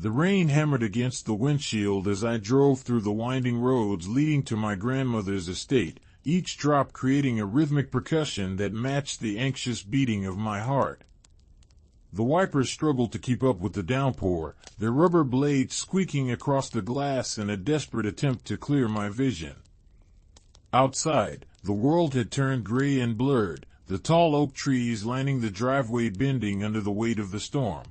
The rain hammered against the windshield as I drove through the winding roads leading to my grandmother's estate, each drop creating a rhythmic percussion that matched the anxious beating of my heart. The wipers struggled to keep up with the downpour, their rubber blades squeaking across the glass in a desperate attempt to clear my vision. Outside, the world had turned gray and blurred, the tall oak trees lining the driveway bending under the weight of the storm.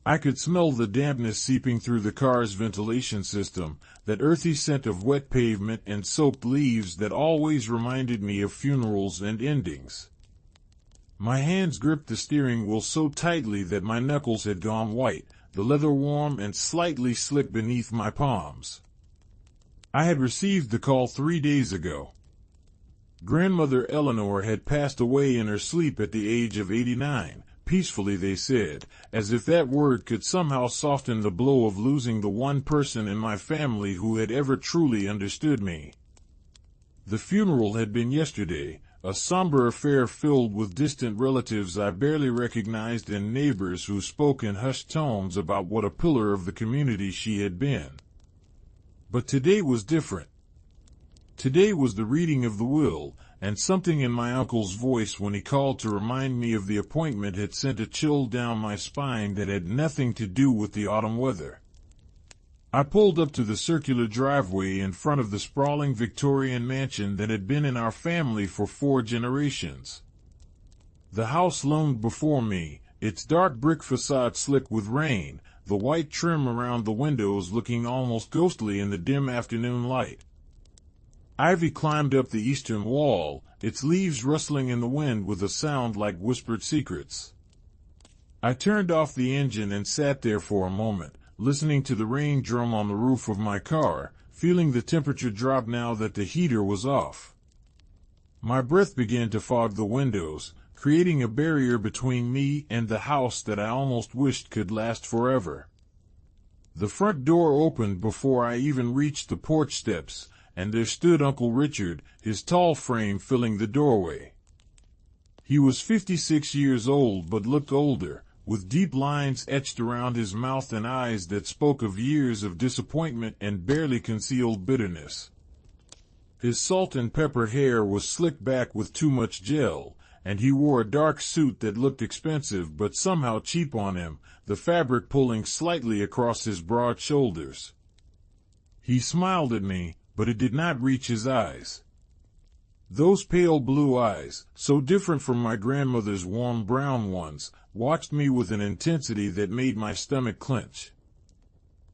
I could smell the dampness seeping through the car's ventilation system, that earthy scent of wet pavement and soaked leaves that always reminded me of funerals and endings. My hands gripped the steering wheel so tightly that my knuckles had gone white, the leather warm and slightly slick beneath my palms. I had received the call 3 days ago. Grandmother Eleanor had passed away in her sleep at the age of 89. Peacefully, they said, as if that word could somehow soften the blow of losing the one person in my family who had ever truly understood me. The funeral had been yesterday, a somber affair filled with distant relatives I barely recognized and neighbors who spoke in hushed tones about what a pillar of the community she had been. But today was different. Today was the reading of the will, and something in my uncle's voice when he called to remind me of the appointment had sent a chill down my spine that had nothing to do with the autumn weather. I pulled up to the circular driveway in front of the sprawling Victorian mansion that had been in our family for 4 generations. The house loomed before me, its dark brick facade slick with rain, the white trim around the windows looking almost ghostly in the dim afternoon light. Ivy climbed up the eastern wall, its leaves rustling in the wind with a sound like whispered secrets. I turned off the engine and sat there for a moment, listening to the rain drum on the roof of my car, feeling the temperature drop now that the heater was off. My breath began to fog the windows, creating a barrier between me and the house that I almost wished could last forever. The front door opened before I even reached the porch steps, and there stood Uncle Richard, his tall frame filling the doorway. He was 56 years old but looked older, with deep lines etched around his mouth and eyes that spoke of years of disappointment and barely concealed bitterness. His salt and pepper hair was slicked back with too much gel, and he wore a dark suit that looked expensive but somehow cheap on him, the fabric pulling slightly across his broad shoulders. He smiled at me, but it did not reach his eyes. Those pale blue eyes, so different from my grandmother's warm brown ones, watched me with an intensity that made my stomach clench.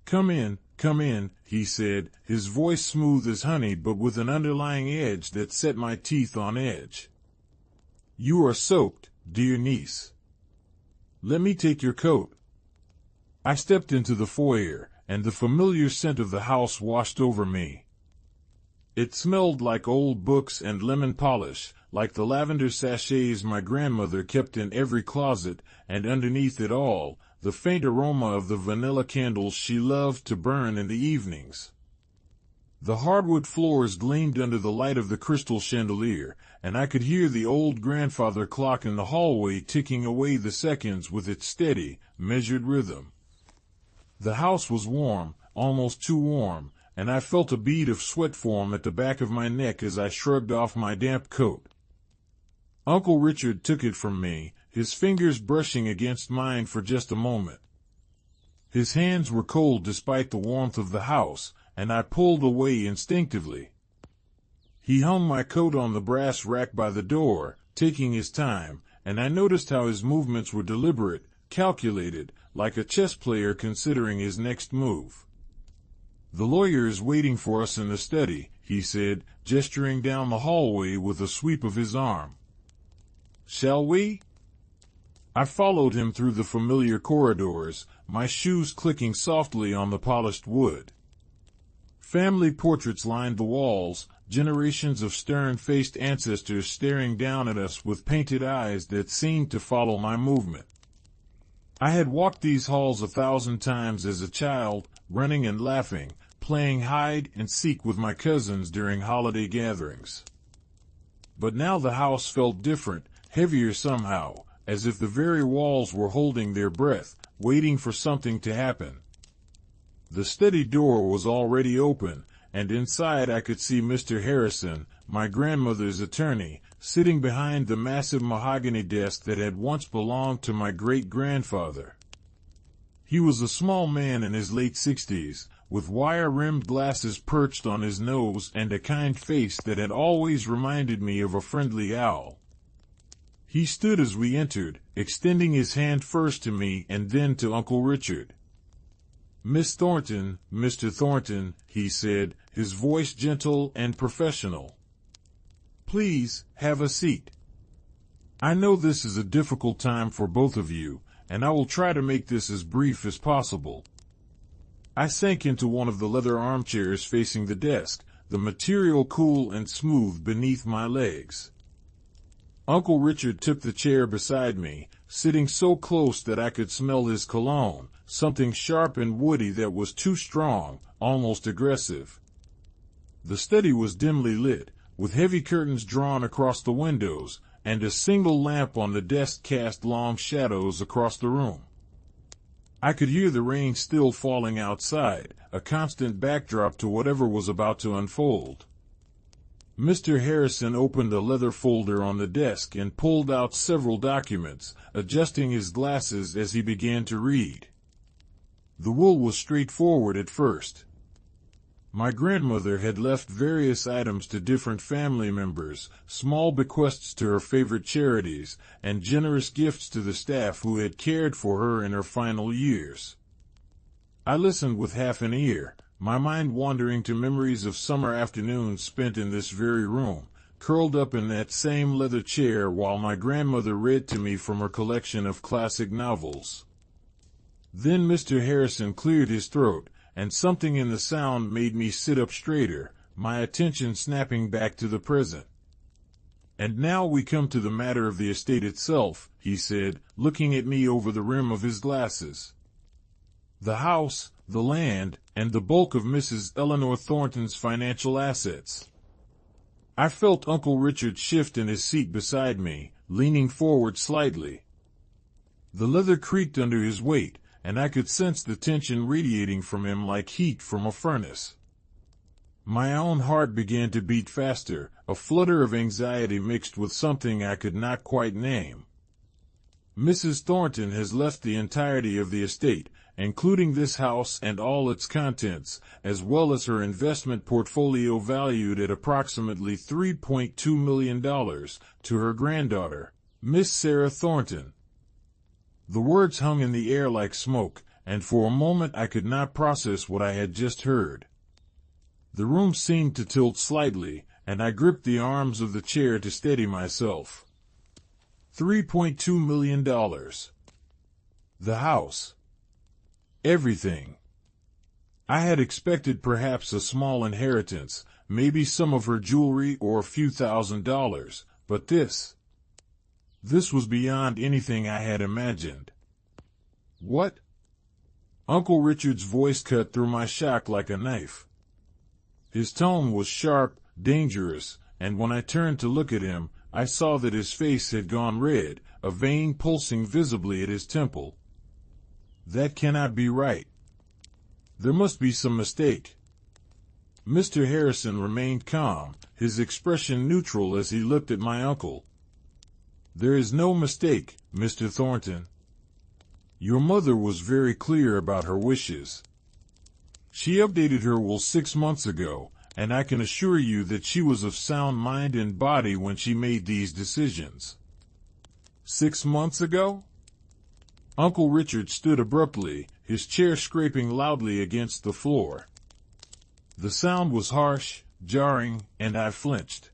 Come in, he said, his voice smooth as honey but with an underlying edge that set my teeth on edge. You are soaked, dear niece. Let me take your coat. I stepped into the foyer, and the familiar scent of the house washed over me. It smelled like old books and lemon polish, like the lavender sachets my grandmother kept in every closet, and underneath it all, the faint aroma of the vanilla candles she loved to burn in the evenings. The hardwood floors gleamed under the light of the crystal chandelier, and I could hear the old grandfather clock in the hallway ticking away the seconds with its steady, measured rhythm. The house was warm, almost too warm, and I felt a bead of sweat form at the back of my neck as I shrugged off my damp coat. Uncle Richard took it from me, his fingers brushing against mine for just a moment. His hands were cold despite the warmth of the house, and I pulled away instinctively. He hung my coat on the brass rack by the door, taking his time, and I noticed how his movements were deliberate, calculated, like a chess player considering his next move. The lawyer is waiting for us in the study, he said, gesturing down the hallway with a sweep of his arm. Shall we? I followed him through the familiar corridors, my shoes clicking softly on the polished wood. Family portraits lined the walls, generations of stern-faced ancestors staring down at us with painted eyes that seemed to follow my movement. I had walked these halls 1,000 times as a child, running and laughing, playing hide and seek with my cousins during holiday gatherings. But now the house felt different, heavier somehow, as if the very walls were holding their breath, waiting for something to happen. The study door was already open, and inside I could see Mr. Harrison, my grandmother's attorney, sitting behind the massive mahogany desk that had once belonged to my great-grandfather. He was a small man in his late 60s, with wire-rimmed glasses perched on his nose and a kind face that had always reminded me of a friendly owl. He stood as we entered, extending his hand first to me and then to Uncle Richard. "Miss Thornton, Mr. Thornton," he said, his voice gentle and professional. "Please, have a seat. I know this is a difficult time for both of you, and I will try to make this as brief as possible." I sank into one of the leather armchairs facing the desk, the material cool and smooth beneath my legs. Uncle Richard took the chair beside me, sitting so close that I could smell his cologne, something sharp and woody that was too strong, almost aggressive. The study was dimly lit, with heavy curtains drawn across the windows, and a single lamp on the desk cast long shadows across the room. I could hear the rain still falling outside, a constant backdrop to whatever was about to unfold. Mr. Harrison opened a leather folder on the desk and pulled out several documents, adjusting his glasses as he began to read. The will was straightforward at first. My grandmother had left various items to different family members, small bequests to her favorite charities, and generous gifts to the staff who had cared for her in her final years. I listened with half an ear, my mind wandering to memories of summer afternoons spent in this very room, curled up in that same leather chair while my grandmother read to me from her collection of classic novels. Then Mr. Harrison cleared his throat, and something in the sound made me sit up straighter, my attention snapping back to the present. "And now we come to the matter of the estate itself," he said, looking at me over the rim of his glasses. "The house, the land, and the bulk of Mrs. Eleanor Thornton's financial assets." I felt Uncle Richard shift in his seat beside me, leaning forward slightly. The leather creaked under his weight, and I could sense the tension radiating from him like heat from a furnace. My own heart began to beat faster, a flutter of anxiety mixed with something I could not quite name. "Mrs. Thornton has left the entirety of the estate, including this house and all its contents, as well as her investment portfolio valued at approximately $3.2 million, to her granddaughter, Miss Sarah Thornton." The words hung in the air like smoke, and for a moment I could not process what I had just heard. The room seemed to tilt slightly, and I gripped the arms of the chair to steady myself. $3.2 million. The house. Everything. I had expected perhaps a small inheritance, maybe some of her jewelry or a few $1,000s, but this was beyond anything I had imagined. "What?" Uncle Richard's voice cut through my shock like a knife. His tone was sharp, dangerous, and when I turned to look at him, I saw that his face had gone red, a vein pulsing visibly at his temple. "That cannot be right. There must be some mistake." Mr. Harrison remained calm, his expression neutral as he looked at my uncle. "There is no mistake, Mr. Thornton. Your mother was very clear about her wishes. She updated her will 6 months ago, and I can assure you that she was of sound mind and body when she made these decisions." 6 months ago? Uncle Richard stood abruptly, his chair scraping loudly against the floor. The sound was harsh, jarring, and I flinched.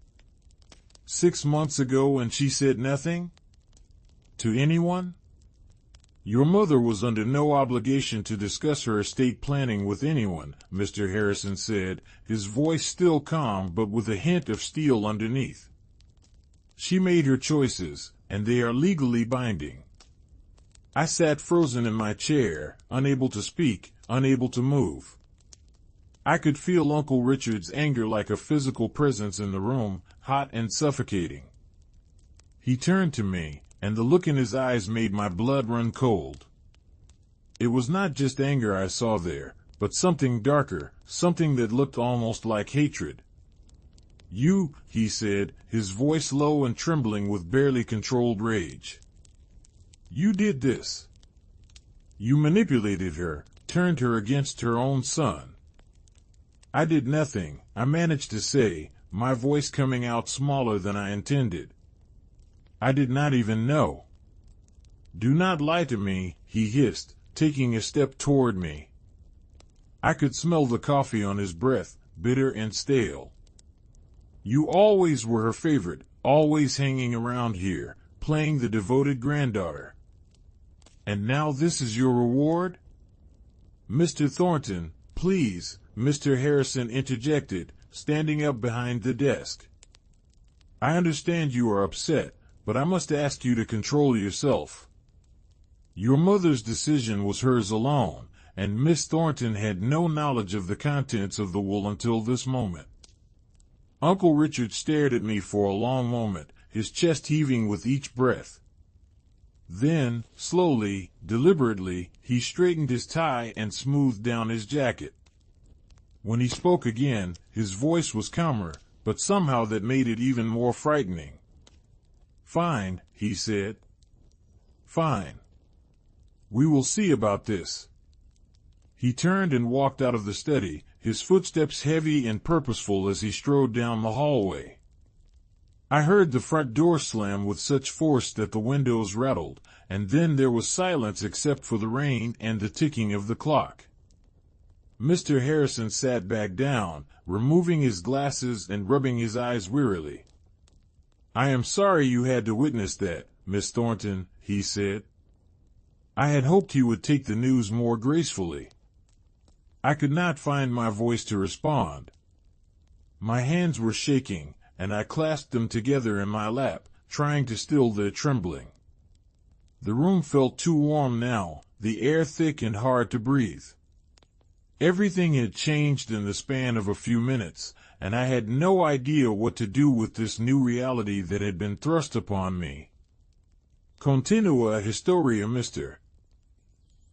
6 months ago and she said nothing? To anyone? "Your mother was under no obligation to discuss her estate planning with anyone," Mr. Harrison said, his voice still calm but with a hint of steel underneath. "She made her choices, and they are legally binding." I sat frozen in my chair, unable to speak, unable to move. I could feel Uncle Richard's anger like a physical presence in the room, hot and suffocating. He turned to me, and the look in his eyes made my blood run cold. It was not just anger I saw there, but something darker, something that looked almost like hatred. "You," he said, his voice low and trembling with barely controlled rage. "You did this. You manipulated her, turned her against her own son." "I did nothing," I managed to say, my voice coming out smaller than I intended. "I did not even know." "Do not lie to me," he hissed, taking a step toward me. I could smell the coffee on his breath, bitter and stale. "You always were her favorite, always hanging around here, playing the devoted granddaughter. And now this is your reward?" "Mr. Thornton, please," Mr. Harrison interjected, standing up behind the desk. "I understand you are upset, but I must ask you to control yourself. Your mother's decision was hers alone, and Miss Thornton had no knowledge of the contents of the will until this moment." Uncle Richard stared at me for a long moment, his chest heaving with each breath. Then, slowly, deliberately, he straightened his tie and smoothed down his jacket. When he spoke again, his voice was calmer, but somehow that made it even more frightening. "Fine," he said. "Fine. We will see about this." He turned and walked out of the study, his footsteps heavy and purposeful as he strode down the hallway. I heard the front door slam with such force that the windows rattled, and then there was silence except for the rain and the ticking of the clock. Mr. Harrison sat back down, removing his glasses and rubbing his eyes wearily. "I am sorry you had to witness that, Miss Thornton," he said. "I had hoped you would take the news more gracefully." I could not find my voice to respond. My hands were shaking, and I clasped them together in my lap, trying to still their trembling. The room felt too warm now, the air thick and hard to breathe. Everything had changed in the span of a few minutes, and I had no idea what to do with this new reality that had been thrust upon me. Continua historia, Mr.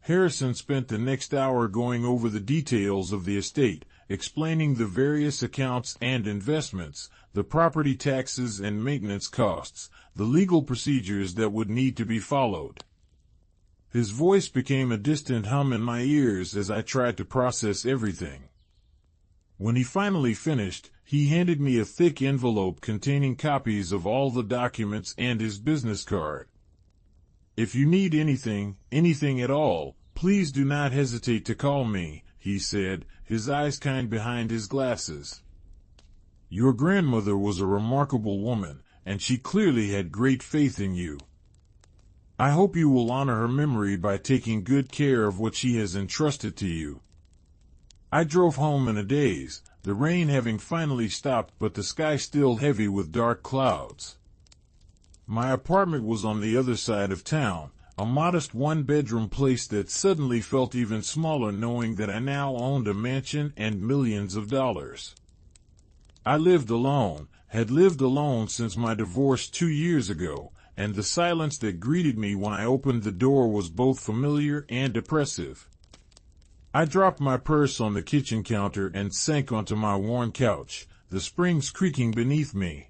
Harrison spent the next hour going over the details of the estate, explaining the various accounts and investments, the property taxes and maintenance costs, the legal procedures that would need to be followed. His voice became a distant hum in my ears as I tried to process everything. When he finally finished, he handed me a thick envelope containing copies of all the documents and his business card. "If you need anything at all, please do not hesitate to call me," he said, his eyes kind behind his glasses. "Your grandmother was a remarkable woman, and she clearly had great faith in you. I hope you will honor her memory by taking good care of what she has entrusted to you." I drove home in a daze, the rain having finally stopped but the sky still heavy with dark clouds. My apartment was on the other side of town, a modest one-bedroom place that suddenly felt even smaller knowing that I now owned a mansion and millions of dollars. I lived alone, had lived alone since my divorce 2 years ago, and the silence that greeted me when I opened the door was both familiar and oppressive. I dropped my purse on the kitchen counter and sank onto my worn couch, the springs creaking beneath me.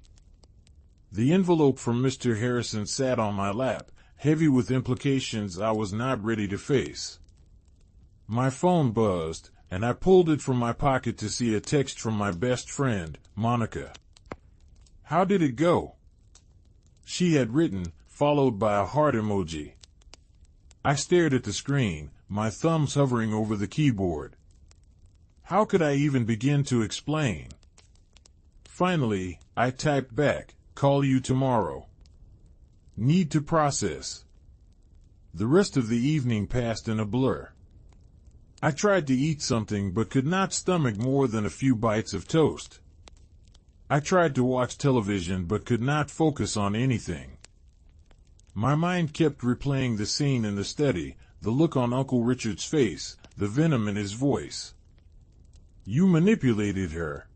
The envelope from Mr. Harrison sat on my lap, heavy with implications I was not ready to face. My phone buzzed, and I pulled it from my pocket to see a text from my best friend, Monica. "How did it go?" she had written, followed by a heart emoji. I stared at the screen, my thumbs hovering over the keyboard. How could I even begin to explain? Finally, I typed back, "Call you tomorrow. Need to process." The rest of the evening passed in a blur. I tried to eat something but could not stomach more than a few bites of toast. I tried to watch television but could not focus on anything. My mind kept replaying the scene in the study, the look on Uncle Richard's face, the venom in his voice. "You manipulated her."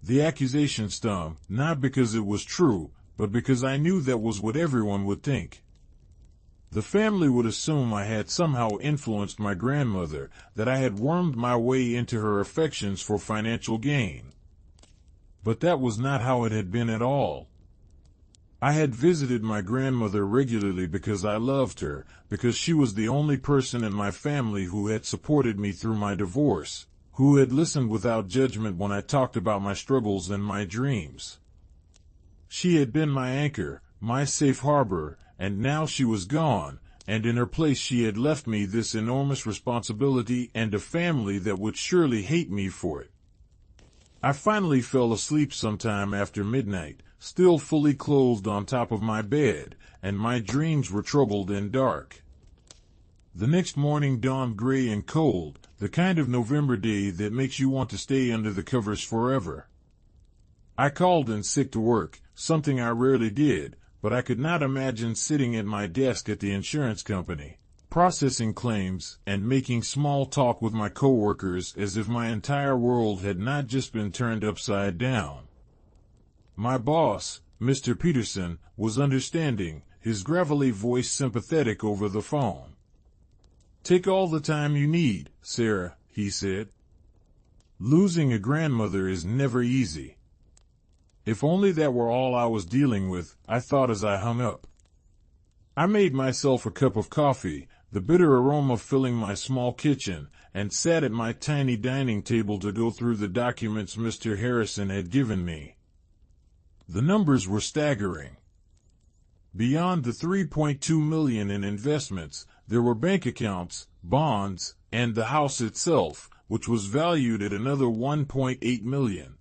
The accusation stung, not because it was true, but because I knew that was what everyone would think. The family would assume I had somehow influenced my grandmother, that I had wormed my way into her affections for financial gain. But that was not how it had been at all. I had visited my grandmother regularly because I loved her, because she was the only person in my family who had supported me through my divorce, who had listened without judgment when I talked about my struggles and my dreams. She had been my anchor, my safe harbor, and now she was gone, and in her place she had left me this enormous responsibility and a family that would surely hate me for it. I finally fell asleep sometime after midnight, still fully clothed on top of my bed, and my dreams were troubled and dark. The next morning dawned gray and cold, the kind of November day that makes you want to stay under the covers forever. I called in sick to work, something I rarely did, but I could not imagine sitting at my desk at the insurance company, processing claims and making small talk with my coworkers as if my entire world had not just been turned upside down. My boss, Mr. Peterson, was understanding, his gravelly voice sympathetic over the phone. "Take all the time you need, Sarah," he said. "Losing a grandmother is never easy." If only that were all I was dealing with, I thought as I hung up. I made myself a cup of coffee, the bitter aroma filling my small kitchen, and sat at my tiny dining table to go through the documents Mr. Harrison had given me. The numbers were staggering. Beyond the $3.2 million in investments, there were bank accounts, bonds, and the house itself, which was valued at another $1.8 million.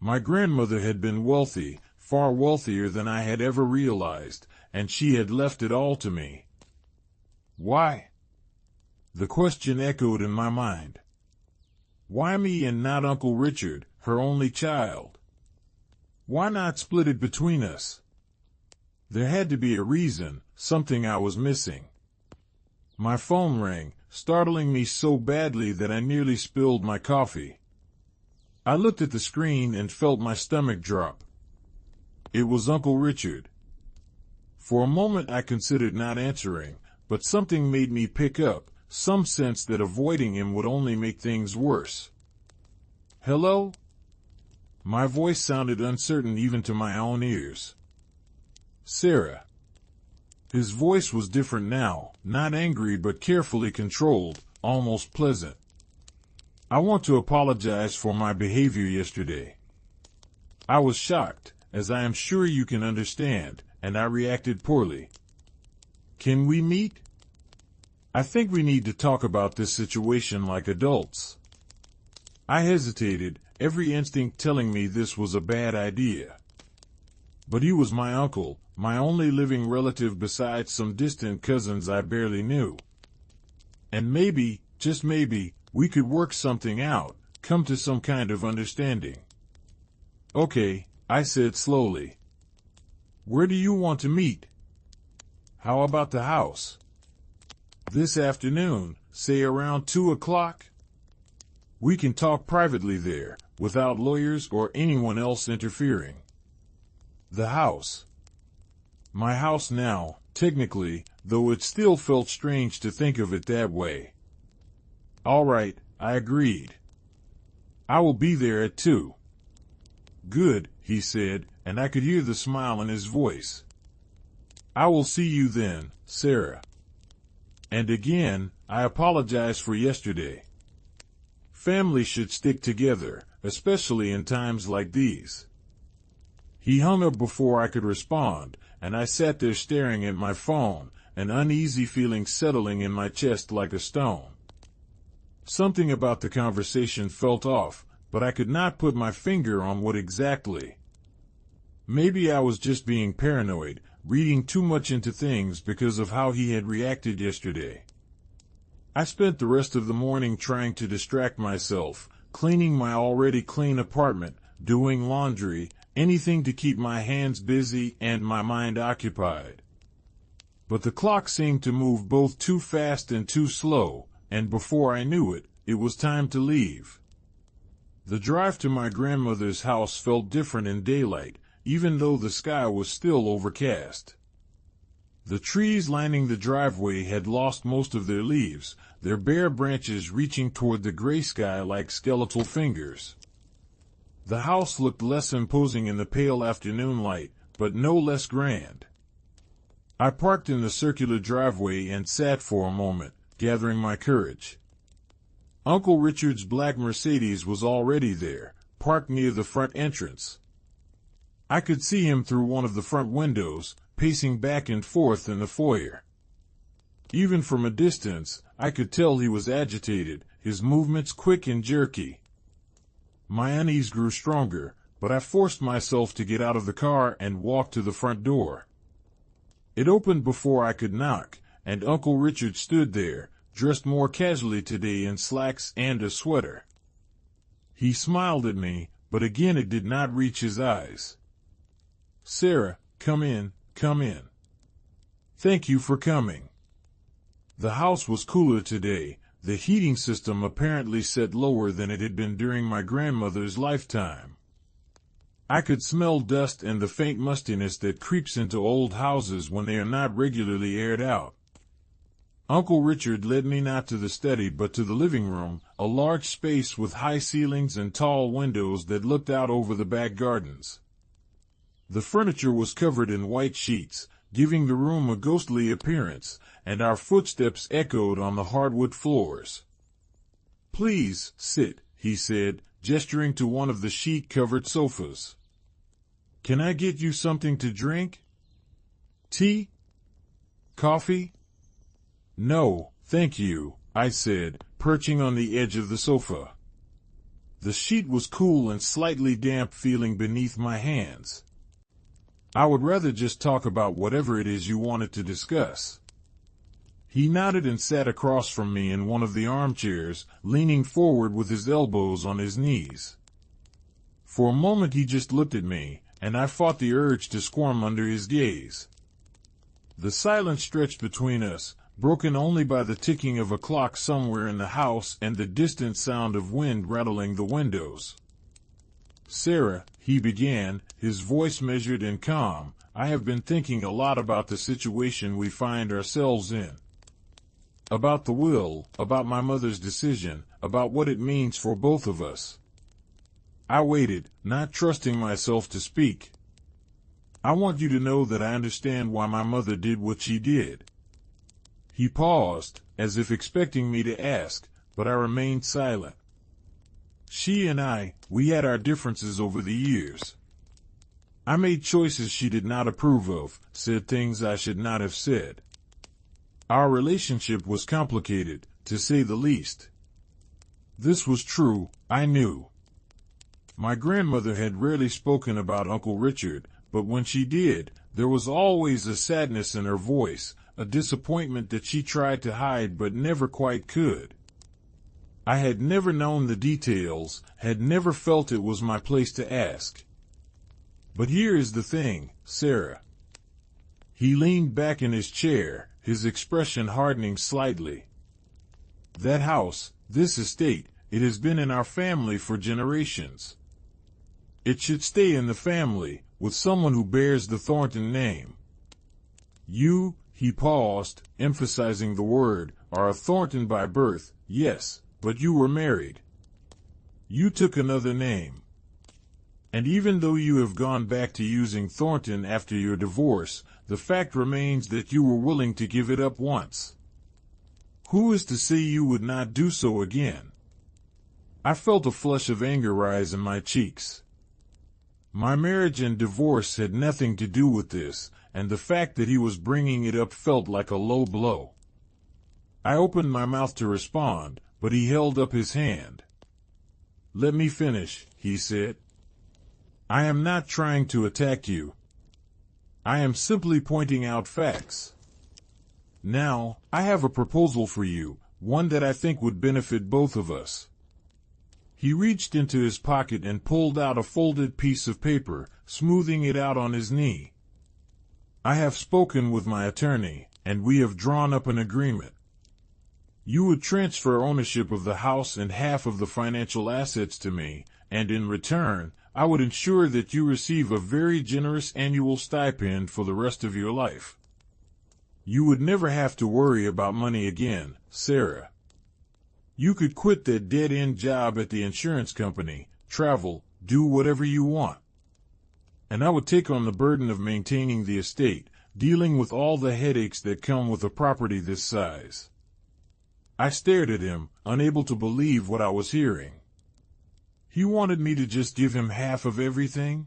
My grandmother had been wealthy, far wealthier than I had ever realized, and she had left it all to me. Why? The question echoed in my mind. Why me and not Uncle Richard, her only child? Why not split it between us? There had to be a reason, something I was missing. My phone rang, startling me so badly that I nearly spilled my coffee. I looked at the screen and felt my stomach drop. It was Uncle Richard. For a moment I considered not answering, but something made me pick up, some sense that avoiding him would only make things worse. "Hello?" My voice sounded uncertain even to my own ears. "Sarah." His voice was different now, not angry but carefully controlled, almost pleasant. "I want to apologize for my behavior yesterday. I was shocked, as I am sure you can understand, and I reacted poorly. Can we meet? I think we need to talk about this situation like adults." I hesitated, every instinct telling me this was a bad idea. But he was my uncle, my only living relative besides some distant cousins I barely knew. And maybe, just maybe, we could work something out, come to some kind of understanding. "Okay," I said slowly. "Where do you want to meet?" "How about the house?" "This afternoon, say around 2 o'clock? We can talk privately there, without lawyers or anyone else interfering." The house. My house now, technically, though it still felt strange to think of it that way. "All right," I agreed. "I will be there at 2. "Good," he said, and I could hear the smile in his voice. "I will see you then, Sarah." And again, I apologize for yesterday. Family should stick together, especially in times like these. He hung up before I could respond, and I sat there staring at my phone, an uneasy feeling settling in my chest like a stone. Something about the conversation felt off, but I could not put my finger on what exactly. Maybe I was just being paranoid, reading too much into things because of how he had reacted yesterday. I spent the rest of the morning trying to distract myself, cleaning my already clean apartment, doing laundry, anything to keep my hands busy and my mind occupied. But the clock seemed to move both too fast and too slow, and before I knew it, it was time to leave. The drive to my grandmother's house felt different in daylight, even though the sky was still overcast. The trees lining the driveway had lost most of their leaves, their bare branches reaching toward the gray sky like skeletal fingers. The house looked less imposing in the pale afternoon light, but no less grand. I parked in the circular driveway and sat for a moment, gathering my courage. Uncle Richard's black Mercedes was already there, parked near the front entrance. I could see him through one of the front windows, pacing back and forth in the foyer. Even from a distance, I could tell he was agitated, his movements quick and jerky. My unease grew stronger, but I forced myself to get out of the car and walk to the front door. It opened before I could knock, and Uncle Richard stood there, dressed more casually today in slacks and a sweater. He smiled at me, but again it did not reach his eyes. "Sarah, come in, come in. Thank you for coming." The house was cooler today, the heating system apparently set lower than it had been during my grandmother's lifetime. I could smell dust and the faint mustiness that creeps into old houses when they are not regularly aired out. Uncle Richard led me not to the study but to the living room, a large space with high ceilings and tall windows that looked out over the back gardens. The furniture was covered in white sheets, giving the room a ghostly appearance, and our footsteps echoed on the hardwood floors. "Please, sit," he said, gesturing to one of the sheet-covered sofas. "Can I get you something to drink? Tea? Coffee?" "No, thank you," I said, perching on the edge of the sofa. The sheet was cool and slightly damp feeling beneath my hands. "I would rather just talk about whatever it is you wanted to discuss." He nodded and sat across from me in one of the armchairs, leaning forward with his elbows on his knees. For a moment he just looked at me, and I fought the urge to squirm under his gaze. The silence stretched between us, broken only by the ticking of a clock somewhere in the house and the distant sound of wind rattling the windows. "Sarah," he began, his voice measured and calm, "I have been thinking a lot about the situation we find ourselves in. About the will, about my mother's decision, about what it means for both of us." I waited, not trusting myself to speak. "I want you to know that I understand why my mother did what she did." He paused, as if expecting me to ask, but I remained silent. "She and we had our differences over the years. I made choices she did not approve of, said things I should not have said. Our relationship was complicated, to say the least. This was true, I knew. My grandmother had rarely spoken about Uncle Richard, but when she did, there was always a sadness in her voice, a disappointment that she tried to hide but never quite could. I had never known the details, had never felt it was my place to ask. But here is the thing, Sarah. He leaned back in his chair, his expression hardening slightly. That house, this estate, it has been in our family for generations. It should stay in the family, with someone who bears the Thornton name. You, he paused, emphasizing the word, are a Thornton by birth, yes. But you were married. You took another name. And even though you have gone back to using Thornton after your divorce, the fact remains that you were willing to give it up once. Who is to say you would not do so again? I felt a flush of anger rise in my cheeks. My marriage and divorce had nothing to do with this, and the fact that he was bringing it up felt like a low blow. I opened my mouth to respond, but he held up his hand. "Let me finish," he said. "I am not trying to attack you. I am simply pointing out facts. Now, I have a proposal for you, one that I think would benefit both of us." He reached into his pocket and pulled out a folded piece of paper, smoothing it out on his knee. "I have spoken with my attorney, and we have drawn up an agreement. You would transfer ownership of the house and half of the financial assets to me, and in return, I would ensure that you receive a very generous annual stipend for the rest of your life." You would never have to worry about money again, Sarah. You could quit that dead-end job at the insurance company, travel, do whatever you want. And I would take on the burden of maintaining the estate, dealing with all the headaches that come with a property this size. I stared at him, unable to believe what I was hearing. He wanted me to just give him half of everything?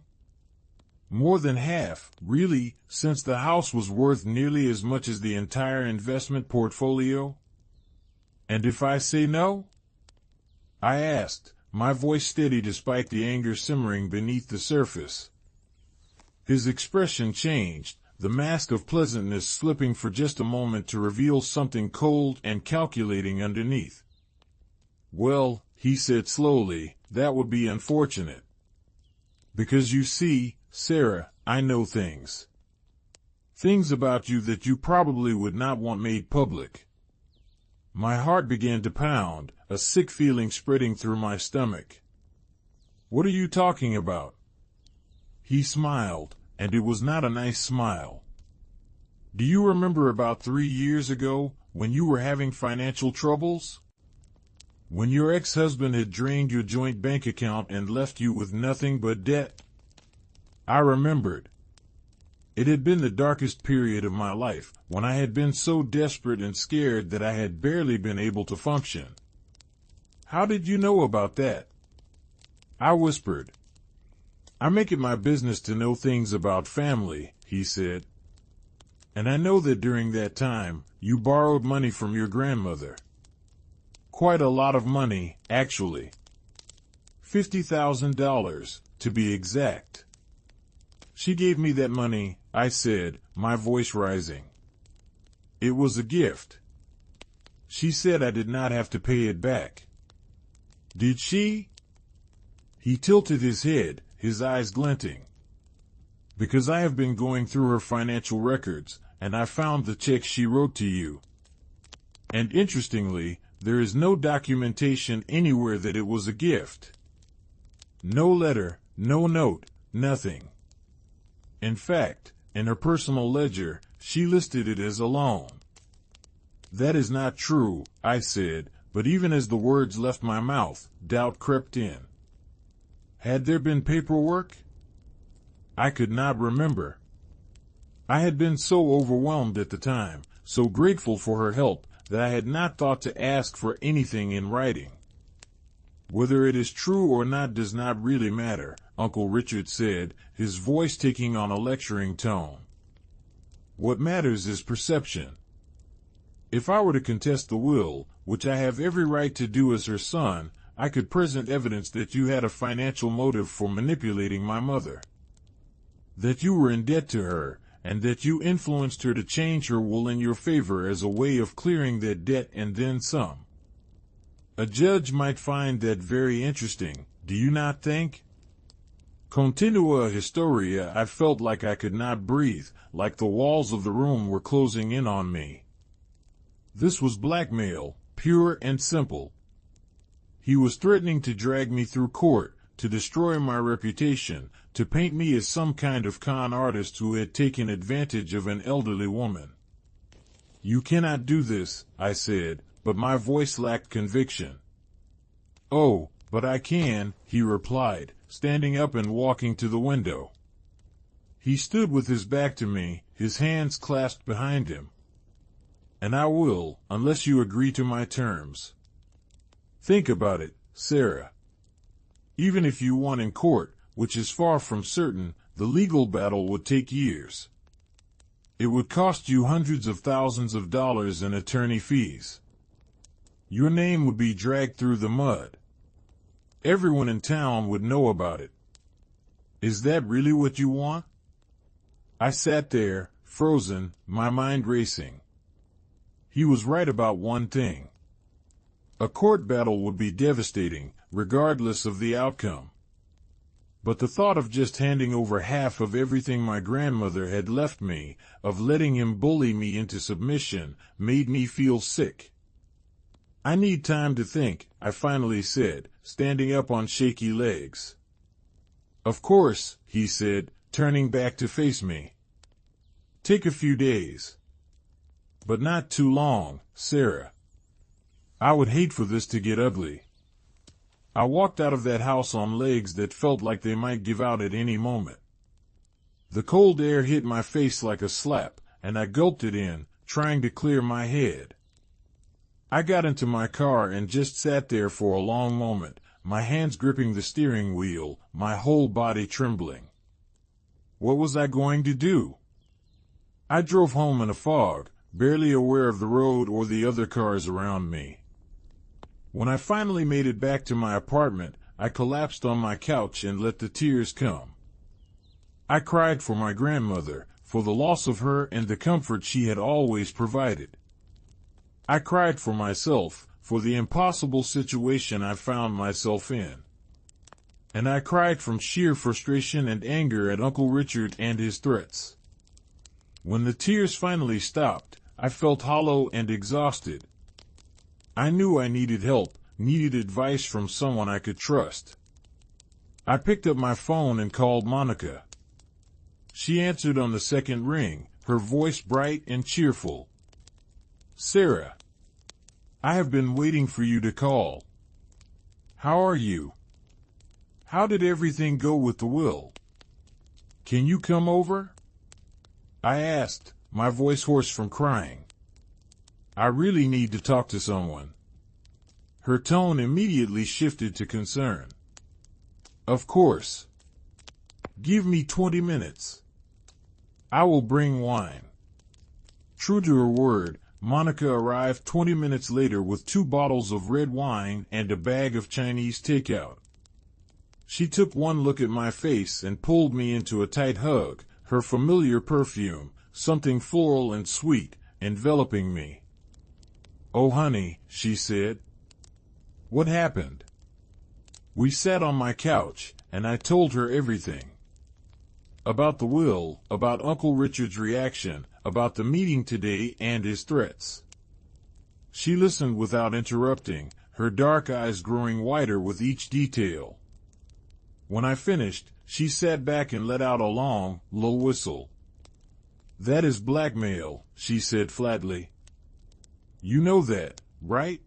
More than half, really, since the house was worth nearly as much as the entire investment portfolio? And if I say no? I asked, my voice steady despite the anger simmering beneath the surface. His expression changed, the mask of pleasantness slipping for just a moment to reveal something cold and calculating underneath. Well, he said slowly, that would be unfortunate. Because you see, Sarah, I know things. Things about you that you probably would not want made public. My heart began to pound, a sick feeling spreading through my stomach. What are you talking about? He smiled, and it was not a nice smile. Do you remember about 3 years ago, when you were having financial troubles? When your ex-husband had drained your joint bank account and left you with nothing but debt? I remembered. It had been the darkest period of my life, when I had been so desperate and scared that I had barely been able to function. How did you know about that? I whispered. I make it my business to know things about family, he said. And I know that during that time, you borrowed money from your grandmother. Quite a lot of money, actually. $50,000, to be exact. She gave me that money, I said, my voice rising. It was a gift. She said I did not have to pay it back. Did she? He tilted his head, his eyes glinting. Because I have been going through her financial records, and I found the check she wrote to you. And interestingly, there is no documentation anywhere that it was a gift. No letter, no note, nothing. In fact, in her personal ledger, she listed it as a loan. That is not true, I said, but even as the words left my mouth, doubt crept in. Had there been paperwork? I could not remember. I had been so overwhelmed at the time, so grateful for her help, that I had not thought to ask for anything in writing. Whether it is true or not does not really matter, Uncle Richard said, his voice taking on a lecturing tone. What matters is perception. If I were to contest the will, which I have every right to do as her son, I could present evidence that you had a financial motive for manipulating my mother. That you were in debt to her, and that you influenced her to change her will in your favor as a way of clearing that debt and then some. A judge might find that very interesting, do you not think? Continua historia, I felt like I could not breathe, like the walls of the room were closing in on me. This was blackmail, pure and simple. He was threatening to drag me through court, to destroy my reputation, to paint me as some kind of con artist who had taken advantage of an elderly woman. You cannot do this, I said, but my voice lacked conviction. Oh, but I can, he replied, standing up and walking to the window. He stood with his back to me, his hands clasped behind him. And I will, unless you agree to my terms. Think about it, Sarah. Even if you won in court, which is far from certain, the legal battle would take years. It would cost you hundreds of thousands of dollars in attorney fees. Your name would be dragged through the mud. Everyone in town would know about it. Is that really what you want? I sat there, frozen, my mind racing. He was right about one thing. A court battle would be devastating, regardless of the outcome. But the thought of just handing over half of everything my grandmother had left me, of letting him bully me into submission, made me feel sick. I need time to think, I finally said, standing up on shaky legs. Of course, he said, turning back to face me. Take a few days. But not too long, Sarah. I would hate for this to get ugly. I walked out of that house on legs that felt like they might give out at any moment. The cold air hit my face like a slap, and I gulped it in, trying to clear my head. I got into my car and just sat there for a long moment, my hands gripping the steering wheel, my whole body trembling. What was I going to do? I drove home in a fog, barely aware of the road or the other cars around me. When I finally made it back to my apartment, I collapsed on my couch and let the tears come. I cried for my grandmother, for the loss of her and the comfort she had always provided. I cried for myself, for the impossible situation I found myself in. And I cried from sheer frustration and anger at Uncle Richard and his threats. When the tears finally stopped, I felt hollow and exhausted. I knew I needed help, needed advice from someone I could trust. I picked up my phone and called Monica. She answered on the second ring, her voice bright and cheerful. Sarah, I have been waiting for you to call. How are you? How did everything go with the will? Can you come over? I asked, my voice hoarse from crying. I really need to talk to someone. Her tone immediately shifted to concern. Of course. Give me 20 minutes. I will bring wine. True to her word, Monica arrived 20 minutes later with 2 bottles of red wine and a bag of Chinese takeout. She took one look at my face and pulled me into a tight hug, her familiar perfume, something floral and sweet, enveloping me. Oh honey, she said. What happened? We sat on my couch, and I told her everything. About the will, about Uncle Richard's reaction, about the meeting today and his threats. She listened without interrupting, her dark eyes growing wider with each detail. When I finished, she sat back and let out a long, low whistle. That is blackmail, she said flatly. You know that, right?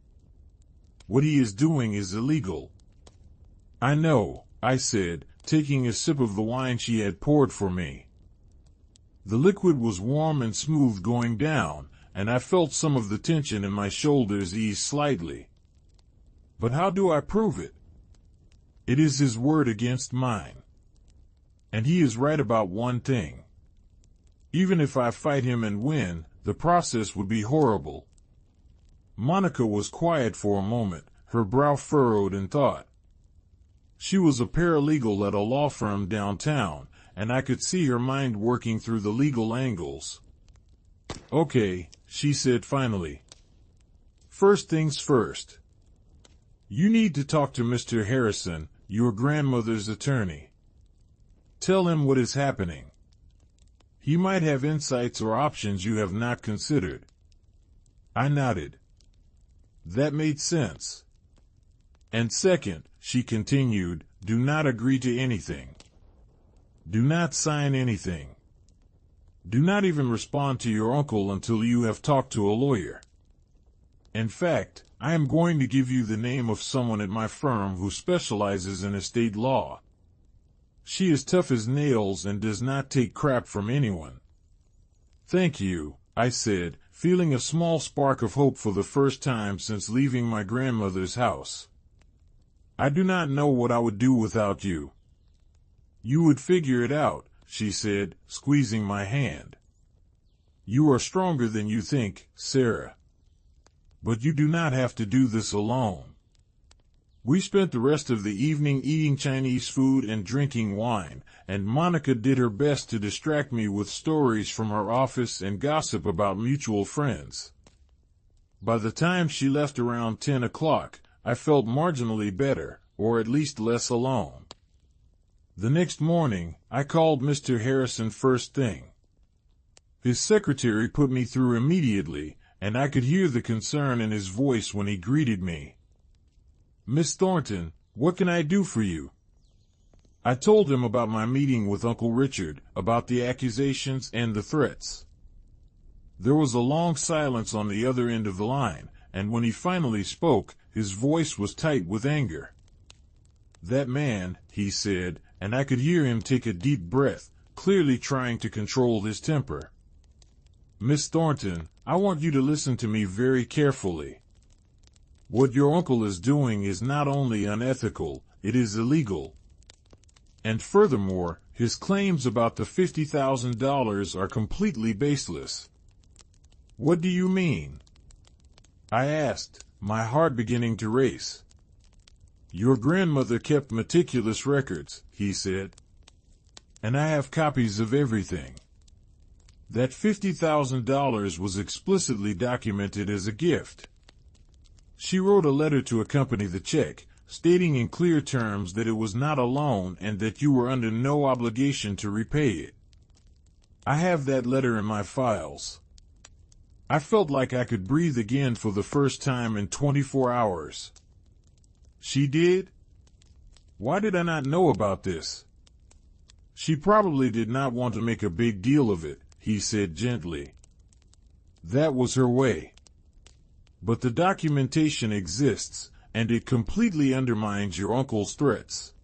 What he is doing is illegal. I know, I said, taking a sip of the wine she had poured for me. The liquid was warm and smooth going down, and I felt some of the tension in my shoulders ease slightly. But how do I prove it? It is his word against mine. And he is right about one thing. Even if I fight him and win, the process would be horrible. Monica was quiet for a moment, her brow furrowed in thought. She was a paralegal at a law firm downtown, and I could see her mind working through the legal angles. Okay, she said finally. First things first. You need to talk to Mr. Harrison, your grandmother's attorney. Tell him what is happening. He might have insights or options you have not considered. I nodded. That made sense. And second, she continued, do not agree to anything. Do not sign anything. Do not even respond to your uncle until you have talked to a lawyer. In fact, I am going to give you the name of someone at my firm who specializes in estate law. She is tough as nails and does not take crap from anyone. Thank you, I said, feeling a small spark of hope for the first time since leaving my grandmother's house. I do not know what I would do without you. You would figure it out, she said, squeezing my hand. You are stronger than you think, Sarah. But you do not have to do this alone. We spent the rest of the evening eating Chinese food and drinking wine, and Monica did her best to distract me with stories from her office and gossip about mutual friends. By the time she left around 10 o'clock, I felt marginally better, or at least less alone. The next morning, I called Mr. Harrison first thing. His secretary put me through immediately, and I could hear the concern in his voice when he greeted me. Miss Thornton, what can I do for you? I told him about my meeting with Uncle Richard, about the accusations and the threats. There was a long silence on the other end of the line, and when he finally spoke, his voice was tight with anger. "That man," he said, and I could hear him take a deep breath, clearly trying to control his temper. "Miss Thornton, I want you to listen to me very carefully. What your uncle is doing is not only unethical, it is illegal. And furthermore, his claims about the $50,000 are completely baseless." "What do you mean?" I asked, my heart beginning to race. "Your grandmother kept meticulous records," he said. "And I have copies of everything. That $50,000 was explicitly documented as a gift. She wrote a letter to accompany the check, stating in clear terms that it was not a loan and that you were under no obligation to repay it. I have that letter in my files." I felt like I could breathe again for the first time in 24 hours. "She did? Why did I not know about this?" "She probably did not want to make a big deal of it," he said gently. "That was her way. But the documentation exists, and it completely undermines your uncle's threats.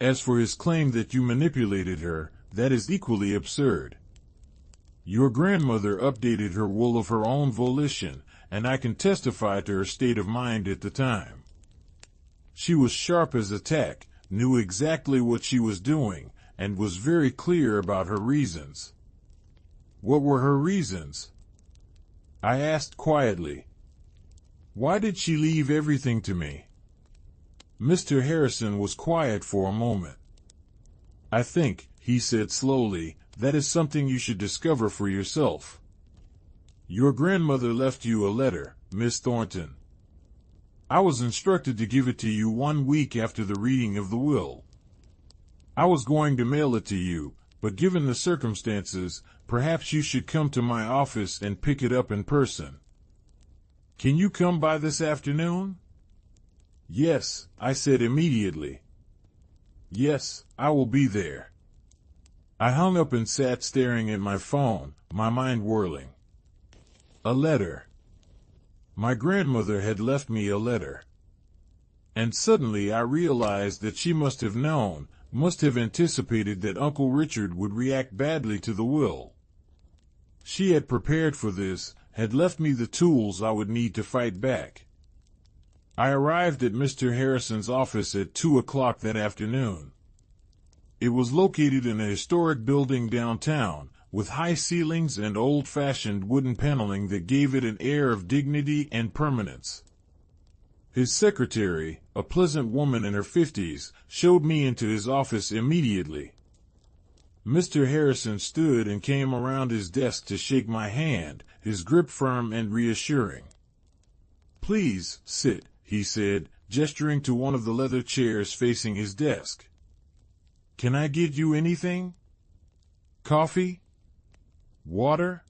As for his claim that you manipulated her, that is equally absurd. Your grandmother updated her will of her own volition, and I can testify to her state of mind at the time. She was sharp as a tack, knew exactly what she was doing, and was very clear about her reasons." "What were her reasons?" I asked quietly. "Why did she leave everything to me?" Mr. Harrison was quiet for a moment. "I think," he said slowly, "that is something you should discover for yourself. Your grandmother left you a letter, Miss Thornton. I was instructed to give it to you 1 week after the reading of the will. I was going to mail it to you, but given the circumstances, perhaps you should come to my office and pick it up in person. Can you come by this afternoon?" "Yes," I said immediately. "Yes, I will be there." I hung up and sat staring at my phone, my mind whirling. A letter. My grandmother had left me a letter. And suddenly I realized that she must have known, must have anticipated that Uncle Richard would react badly to the will. She had prepared for this, had left me the tools I would need to fight back. I arrived at Mr. Harrison's office at 2 o'clock that afternoon. It was located in a historic building downtown, with high ceilings and old-fashioned wooden paneling that gave it an air of dignity and permanence. His secretary, a pleasant woman in her 50s, showed me into his office immediately. Mr. Harrison stood and came around his desk to shake my hand, his grip firm and reassuring. "Please, sit," he said, gesturing to one of the leather chairs facing his desk. "Can I get you anything? Coffee? Water?"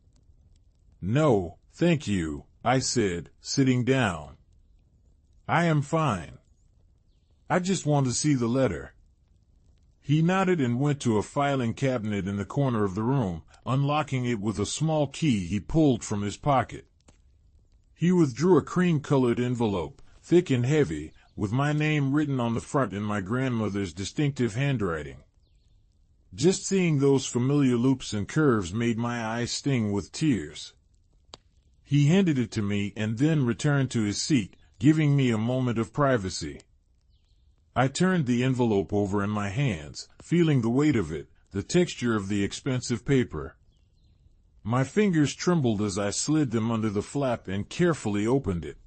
"No, thank you," I said, sitting down. "I am fine. I just want to see the letter." He nodded and went to a filing cabinet in the corner of the room, unlocking it with a small key he pulled from his pocket. He withdrew a cream-colored envelope, thick and heavy, with my name written on the front in my grandmother's distinctive handwriting. Just seeing those familiar loops and curves made my eyes sting with tears. He handed it to me and then returned to his seat, giving me a moment of privacy. I turned the envelope over in my hands, feeling the weight of it, the texture of the expensive paper. My fingers trembled as I slid them under the flap and carefully opened it.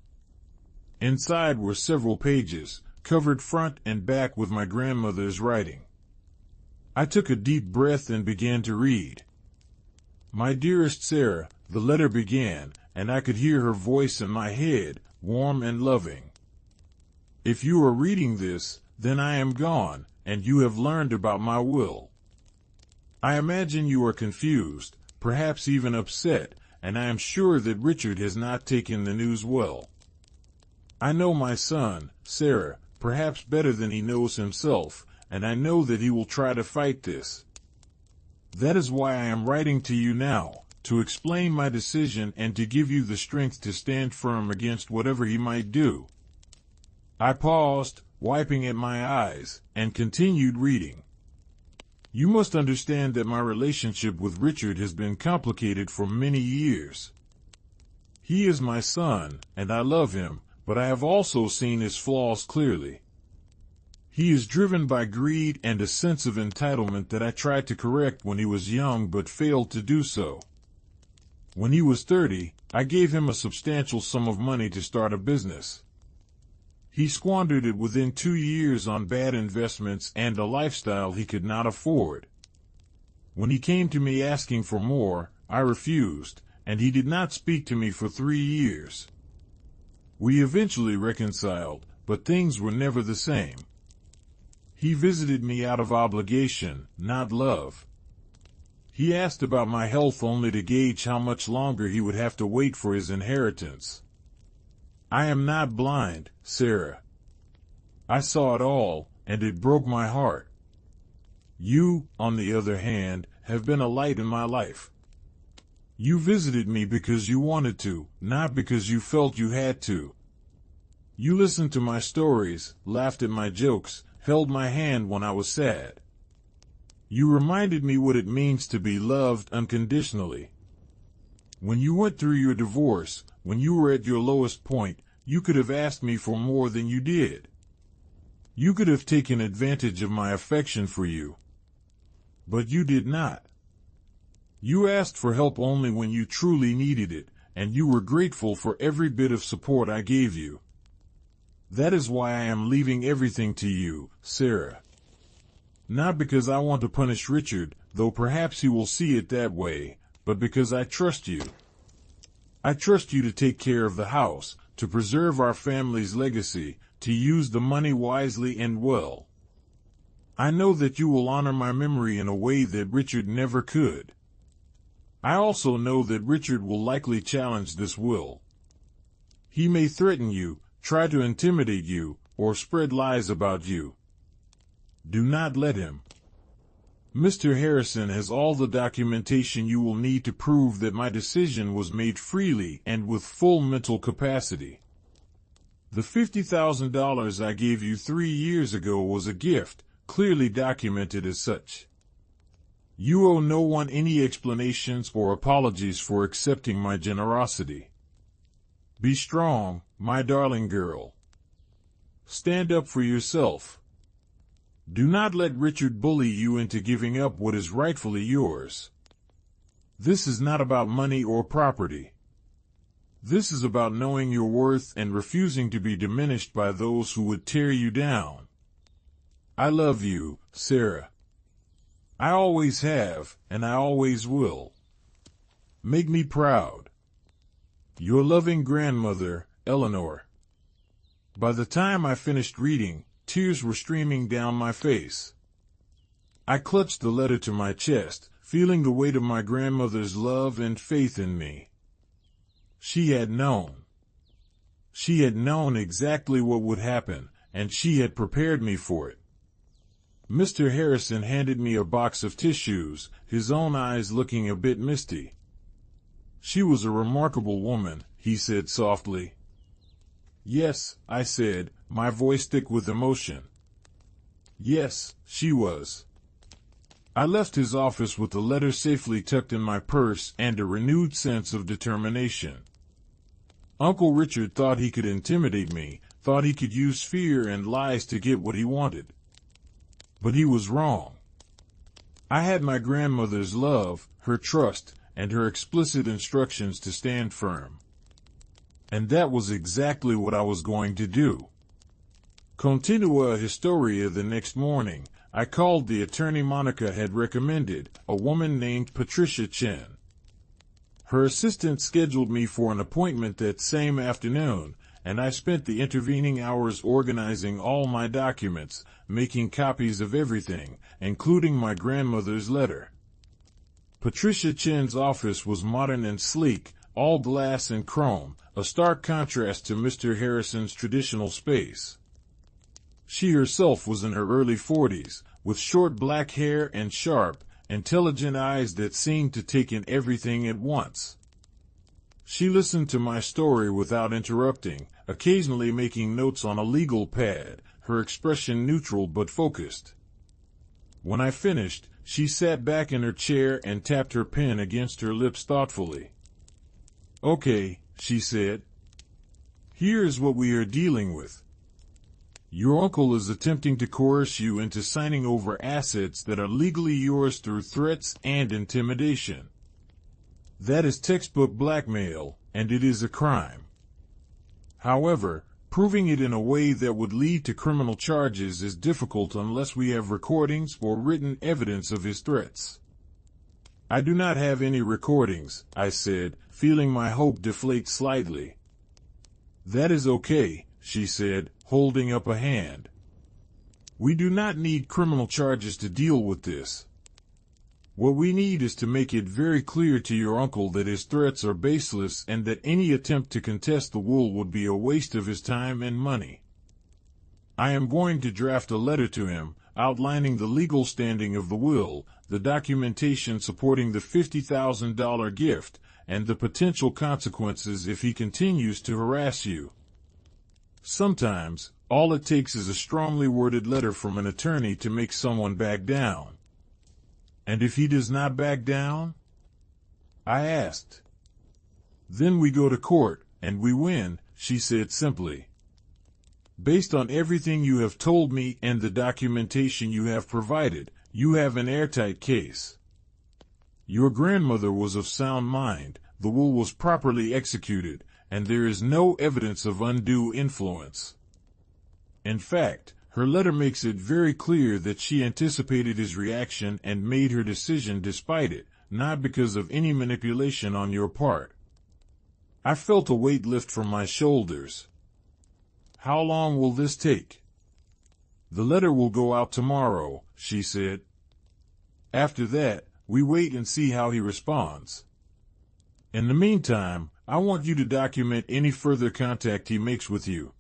Inside were several pages, covered front and back with my grandmother's writing. I took a deep breath and began to read. "My dearest Sarah," the letter began, and I could hear her voice in my head, warm and loving. "If you are reading this, then I am gone, and you have learned about my will. I imagine you are confused, perhaps even upset, and I am sure that Richard has not taken the news well. I know my son, Sarah, perhaps better than he knows himself, and I know that he will try to fight this. That is why I am writing to you now, to explain my decision and to give you the strength to stand firm against whatever he might do." I paused, wiping at my eyes, and continued reading. "You must understand that my relationship with Richard has been complicated for many years. He is my son, and I love him, but I have also seen his flaws clearly. He is driven by greed and a sense of entitlement that I tried to correct when he was young but failed to do so. When he was 30, I gave him a substantial sum of money to start a business. He squandered it within 2 years on bad investments and a lifestyle he could not afford. When he came to me asking for more, I refused, and he did not speak to me for 3 years. We eventually reconciled, but things were never the same. He visited me out of obligation, not love. He asked about my health only to gauge how much longer he would have to wait for his inheritance. I am not blind, Sarah. I saw it all, and it broke my heart. You, on the other hand, have been a light in my life. You visited me because you wanted to, not because you felt you had to. You listened to my stories, laughed at my jokes, held my hand when I was sad. You reminded me what it means to be loved unconditionally. When you went through your divorce, when you were at your lowest point, you could have asked me for more than you did. You could have taken advantage of my affection for you. But you did not. You asked for help only when you truly needed it, and you were grateful for every bit of support I gave you. That is why I am leaving everything to you, Sarah. Not because I want to punish Richard, though perhaps he will see it that way, but because I trust you. I trust you to take care of the house, to preserve our family's legacy, to use the money wisely and well. I know that you will honor my memory in a way that Richard never could. I also know that Richard will likely challenge this will. He may threaten you, try to intimidate you, or spread lies about you. Do not let him. Mr. Harrison has all the documentation you will need to prove that my decision was made freely and with full mental capacity. The $50,000 I gave you 3 years ago was a gift, clearly documented as such. You owe no one any explanations or apologies for accepting my generosity. Be strong, my darling girl. Stand up for yourself. Do not let Richard bully you into giving up what is rightfully yours. This is not about money or property. This is about knowing your worth and refusing to be diminished by those who would tear you down. I love you, Sarah. I always have, and I always will. Make me proud. Your loving grandmother, Eleanor. By the time I finished reading, tears were streaming down my face. I clutched the letter to my chest, feeling the weight of my grandmother's love and faith in me. She had known. She had known exactly what would happen, and she had prepared me for it. Mr. Harrison handed me a box of tissues, his own eyes looking a bit misty. She was a remarkable woman, he said softly. Yes, I said, my voice thick with emotion. Yes, she was. I left his office with the letter safely tucked in my purse and a renewed sense of determination. Uncle Richard thought he could intimidate me, thought he could use fear and lies to get what he wanted. But he was wrong. I had my grandmother's love, her trust, and her explicit instructions to stand firm. And that was exactly what I was going to do. Continua historia. The next morning, I called the attorney Monica had recommended, a woman named Patricia Chen. Her assistant scheduled me for an appointment that same afternoon, and I spent the intervening hours organizing all my documents, making copies of everything, including my grandmother's letter. Patricia Chen's office was modern and sleek, all glass and chrome, a stark contrast to Mr. Harrison's traditional space. She herself was in her early 40s, with short black hair and sharp, intelligent eyes that seemed to take in everything at once. She listened to my story without interrupting, occasionally making notes on a legal pad, her expression neutral but focused. When I finished, she sat back in her chair and tapped her pen against her lips thoughtfully. "Okay," she said. "Here is what we are dealing with. Your uncle is attempting to coerce you into signing over assets that are legally yours through threats and intimidation. That is textbook blackmail, and it is a crime. However, proving it in a way that would lead to criminal charges is difficult unless we have recordings or written evidence of his threats." "I do not have any recordings," I said, feeling my hope deflate slightly. "That is okay," she said, holding up a hand. "We do not need criminal charges to deal with this. What we need is to make it very clear to your uncle that his threats are baseless and that any attempt to contest the will would be a waste of his time and money. I am going to draft a letter to him, outlining the legal standing of the will, the documentation supporting the $50,000 gift, and the potential consequences if he continues to harass you. Sometimes, all it takes is a strongly worded letter from an attorney to make someone back down." "And if he does not back down?" I asked. "Then we go to court, and we win," she said simply. "Based on everything you have told me and the documentation you have provided, you have an airtight case. Your grandmother was of sound mind, the will was properly executed, and there is no evidence of undue influence. In fact, her letter makes it very clear that she anticipated his reaction and made her decision despite it, not because of any manipulation on your part." I felt a weight lift from my shoulders. "How long will this take?" "The letter will go out tomorrow," she said. "After that, we wait and see how he responds. In the meantime, I want you to document any further contact he makes with you.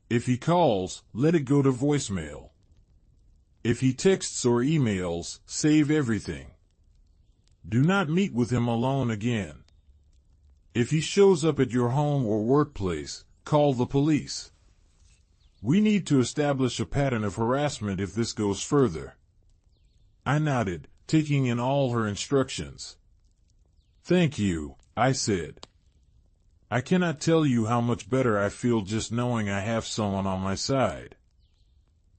If he calls, let it go to voicemail. If he texts or emails, save everything. Do not meet with him alone again. If he shows up at your home or workplace, call the police. We need to establish a pattern of harassment if this goes further." I nodded, taking in all her instructions. "Thank you," I said. "I cannot tell you how much better I feel just knowing I have someone on my side."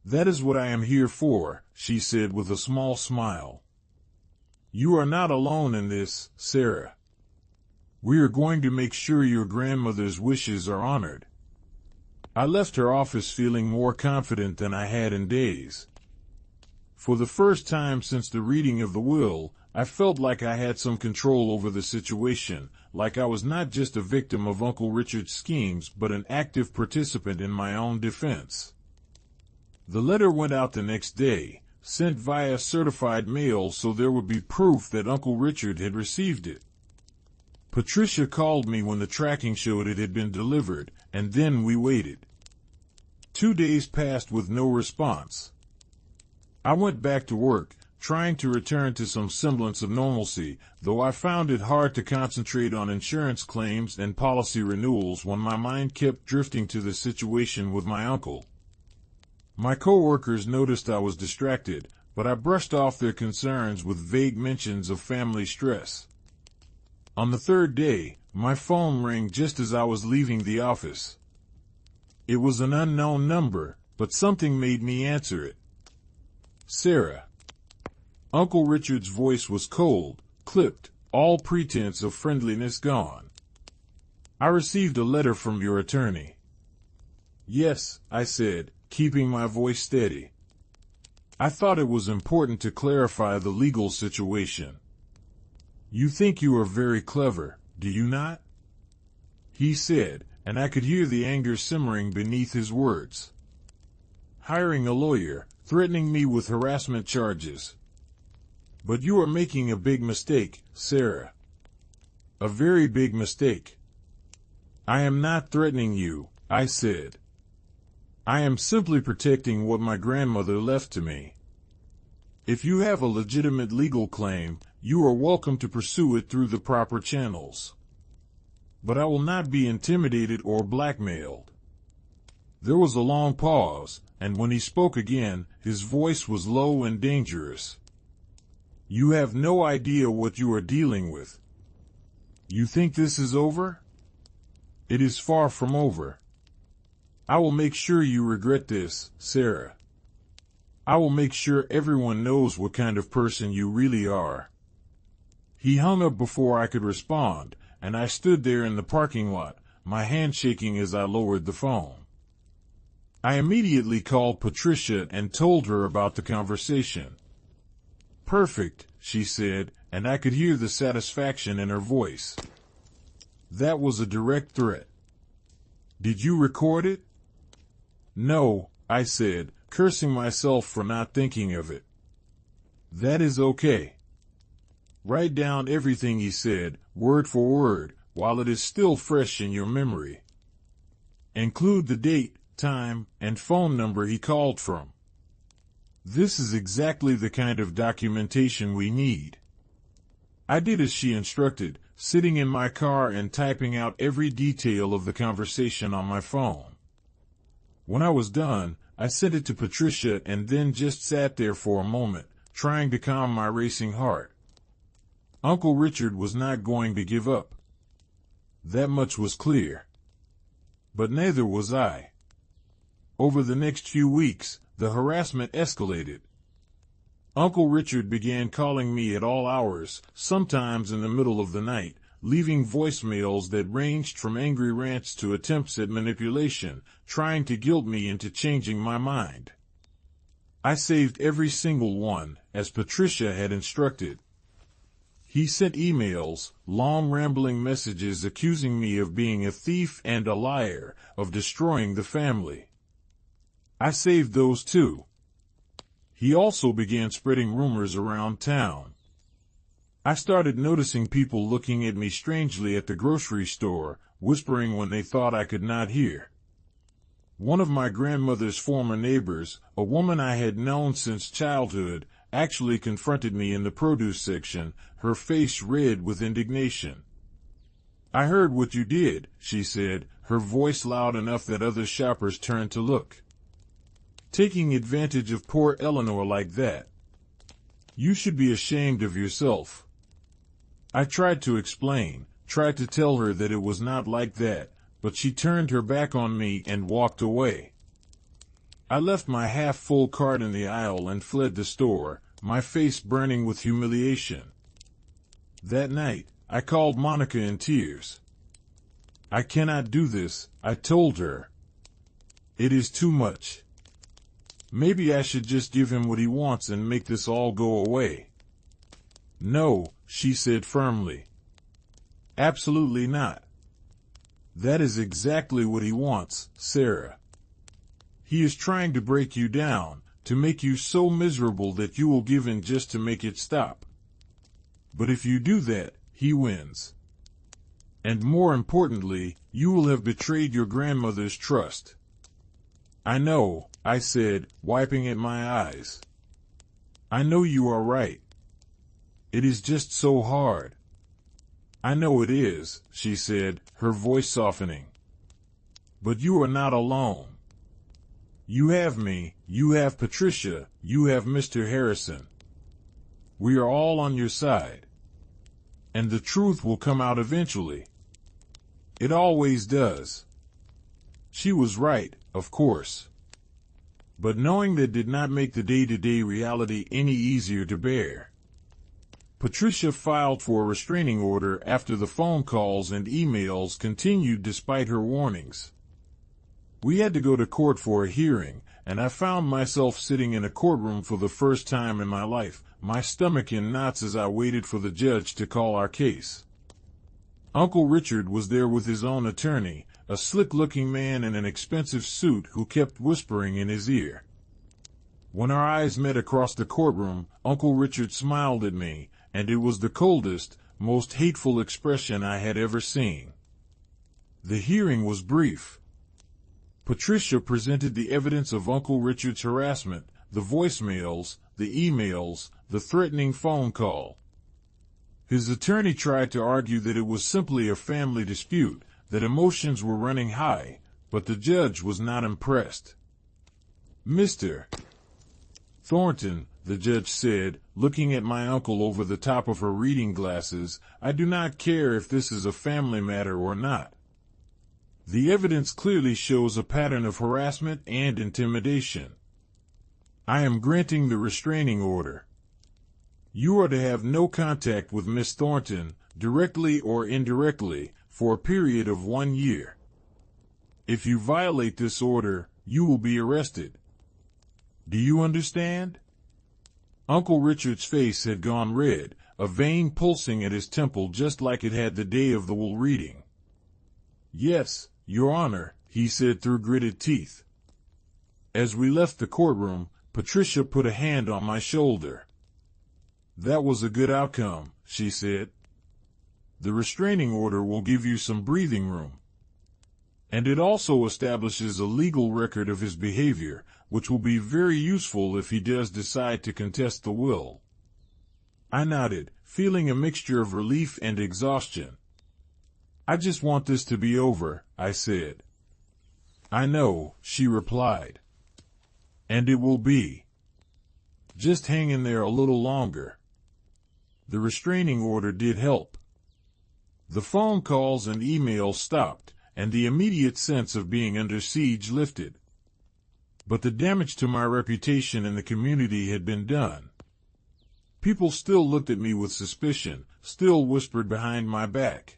"That is what I am here for," she said with a small smile. "You are not alone in this, Sarah. We are going to make sure your grandmother's wishes are honored." I left her office feeling more confident than I had in days. For the first time since the reading of the will, I felt like I had some control over the situation, like I was not just a victim of Uncle Richard's schemes but an active participant in my own defense. The letter went out the next day, sent via certified mail so there would be proof that Uncle Richard had received it. Patricia called me when the tracking showed it had been delivered, and then we waited. 2 days passed with no response. I went back to work, trying to return to some semblance of normalcy, though I found it hard to concentrate on insurance claims and policy renewals when my mind kept drifting to the situation with my uncle. My coworkers noticed I was distracted, but I brushed off their concerns with vague mentions of family stress. On the 3rd day, my phone rang just as I was leaving the office. It was an unknown number, but something made me answer it. "Sarah." Uncle Richard's voice was cold, clipped, all pretense of friendliness gone. "I received a letter from your attorney." "Yes," I said, keeping my voice steady. I thought it was important to clarify the legal situation. "You think you are very clever, do you not?" he said, and I could hear the anger simmering beneath his words. "Hiring a lawyer, threatening me with harassment charges. But you are making a big mistake, Sarah. A very big mistake." "I am not threatening you," I said. "I am simply protecting what my grandmother left to me." If you have a legitimate legal claim, you are welcome to pursue it through the proper channels. But I will not be intimidated or blackmailed." There was a long pause, and when he spoke again, his voice was low and dangerous. "You have no idea what you are dealing with. You think this is over? It is far from over. I will make sure you regret this, Sarah. I will make sure everyone knows what kind of person you really are." He hung up before I could respond, and I stood there in the parking lot, my hand shaking as I lowered the phone. I immediately called Patricia and told her about the conversation. "Perfect," she said, and I could hear the satisfaction in her voice. "That was a direct threat. Did you record it?" "No," I said, cursing myself for not thinking of it. "That is okay. Write down everything he said, word for word, while it is still fresh in your memory. Include the date, time, and phone number he called from. This is exactly the kind of documentation we need." I did as she instructed, sitting in my car and typing out every detail of the conversation on my phone. When I was done, I sent it to Patricia and then just sat there for a moment, trying to calm my racing heart. Uncle Richard was not going to give up. That much was clear. But neither was I. Over the next few weeks, the harassment escalated. Uncle Richard began calling me at all hours, sometimes in the middle of the night, leaving voicemails that ranged from angry rants to attempts at manipulation, trying to guilt me into changing my mind. I saved every single one, as Patricia had instructed. He sent emails, long rambling messages accusing me of being a thief and a liar, of destroying the family. I saved those too. He also began spreading rumors around town. I started noticing people looking at me strangely at the grocery store, whispering when they thought I could not hear. One of my grandmother's former neighbors, a woman I had known since childhood, actually confronted me in the produce section, her face red with indignation. "I heard what you did," she said, her voice loud enough that other shoppers turned to look. "Taking advantage of poor Eleanor like that. You should be ashamed of yourself." I tried to explain, tried to tell her that it was not like that, but she turned her back on me and walked away. I left my half-full cart in the aisle and fled the store, my face burning with humiliation. That night, I called Monica in tears. "I cannot do this," I told her. "It is too much. Maybe I should just give him what he wants and make this all go away." "No," she said firmly. "Absolutely not. That is exactly what he wants, Sarah. He is trying to break you down, to make you so miserable that you will give in just to make it stop. But if you do that, he wins. And more importantly, you will have betrayed your grandmother's trust." "I know," I said, wiping at my eyes. "I know you are right. It is just so hard." "I know it is," she said, her voice softening. "But you are not alone. You have me, you have Patricia, you have Mr. Harrison. We are all on your side. And the truth will come out eventually. It always does." She was right, of course. But knowing that did not make the day-to-day reality any easier to bear. Patricia filed for a restraining order after the phone calls and emails continued despite her warnings. We had to go to court for a hearing, and I found myself sitting in a courtroom for the first time in my life, my stomach in knots as I waited for the judge to call our case. Uncle Richard was there with his own attorney, a slick-looking man in an expensive suit who kept whispering in his ear. When our eyes met across the courtroom, Uncle Richard smiled at me, and it was the coldest, most hateful expression I had ever seen. The hearing was brief. Patricia presented the evidence of Uncle Richard's harassment, the voicemails, the emails, the threatening phone call. His attorney tried to argue that it was simply a family dispute, that emotions were running high, but the judge was not impressed. "Mr. Thornton," the judge said, looking at my uncle over the top of her reading glasses, "I do not care if this is a family matter or not. The evidence clearly shows a pattern of harassment and intimidation. I am granting the restraining order. You are to have no contact with Miss Thornton, directly or indirectly, for a period of 1 year. If you violate this order, you will be arrested. Do you understand?" Uncle Richard's face had gone red, a vein pulsing at his temple just like it had the day of the will reading. "Yes, Your Honor," he said through gritted teeth. As we left the courtroom, Patricia put a hand on my shoulder. "That was a good outcome," she said. "The restraining order will give you some breathing room. And it also establishes a legal record of his behavior, which will be very useful if he does decide to contest the will." I nodded, feeling a mixture of relief and exhaustion. "I just want this to be over," I said. "I know," she replied. "And it will be. Just hang in there a little longer." The restraining order did help. The phone calls and emails stopped, and the immediate sense of being under siege lifted. But the damage to my reputation in the community had been done. People still looked at me with suspicion, still whispered behind my back.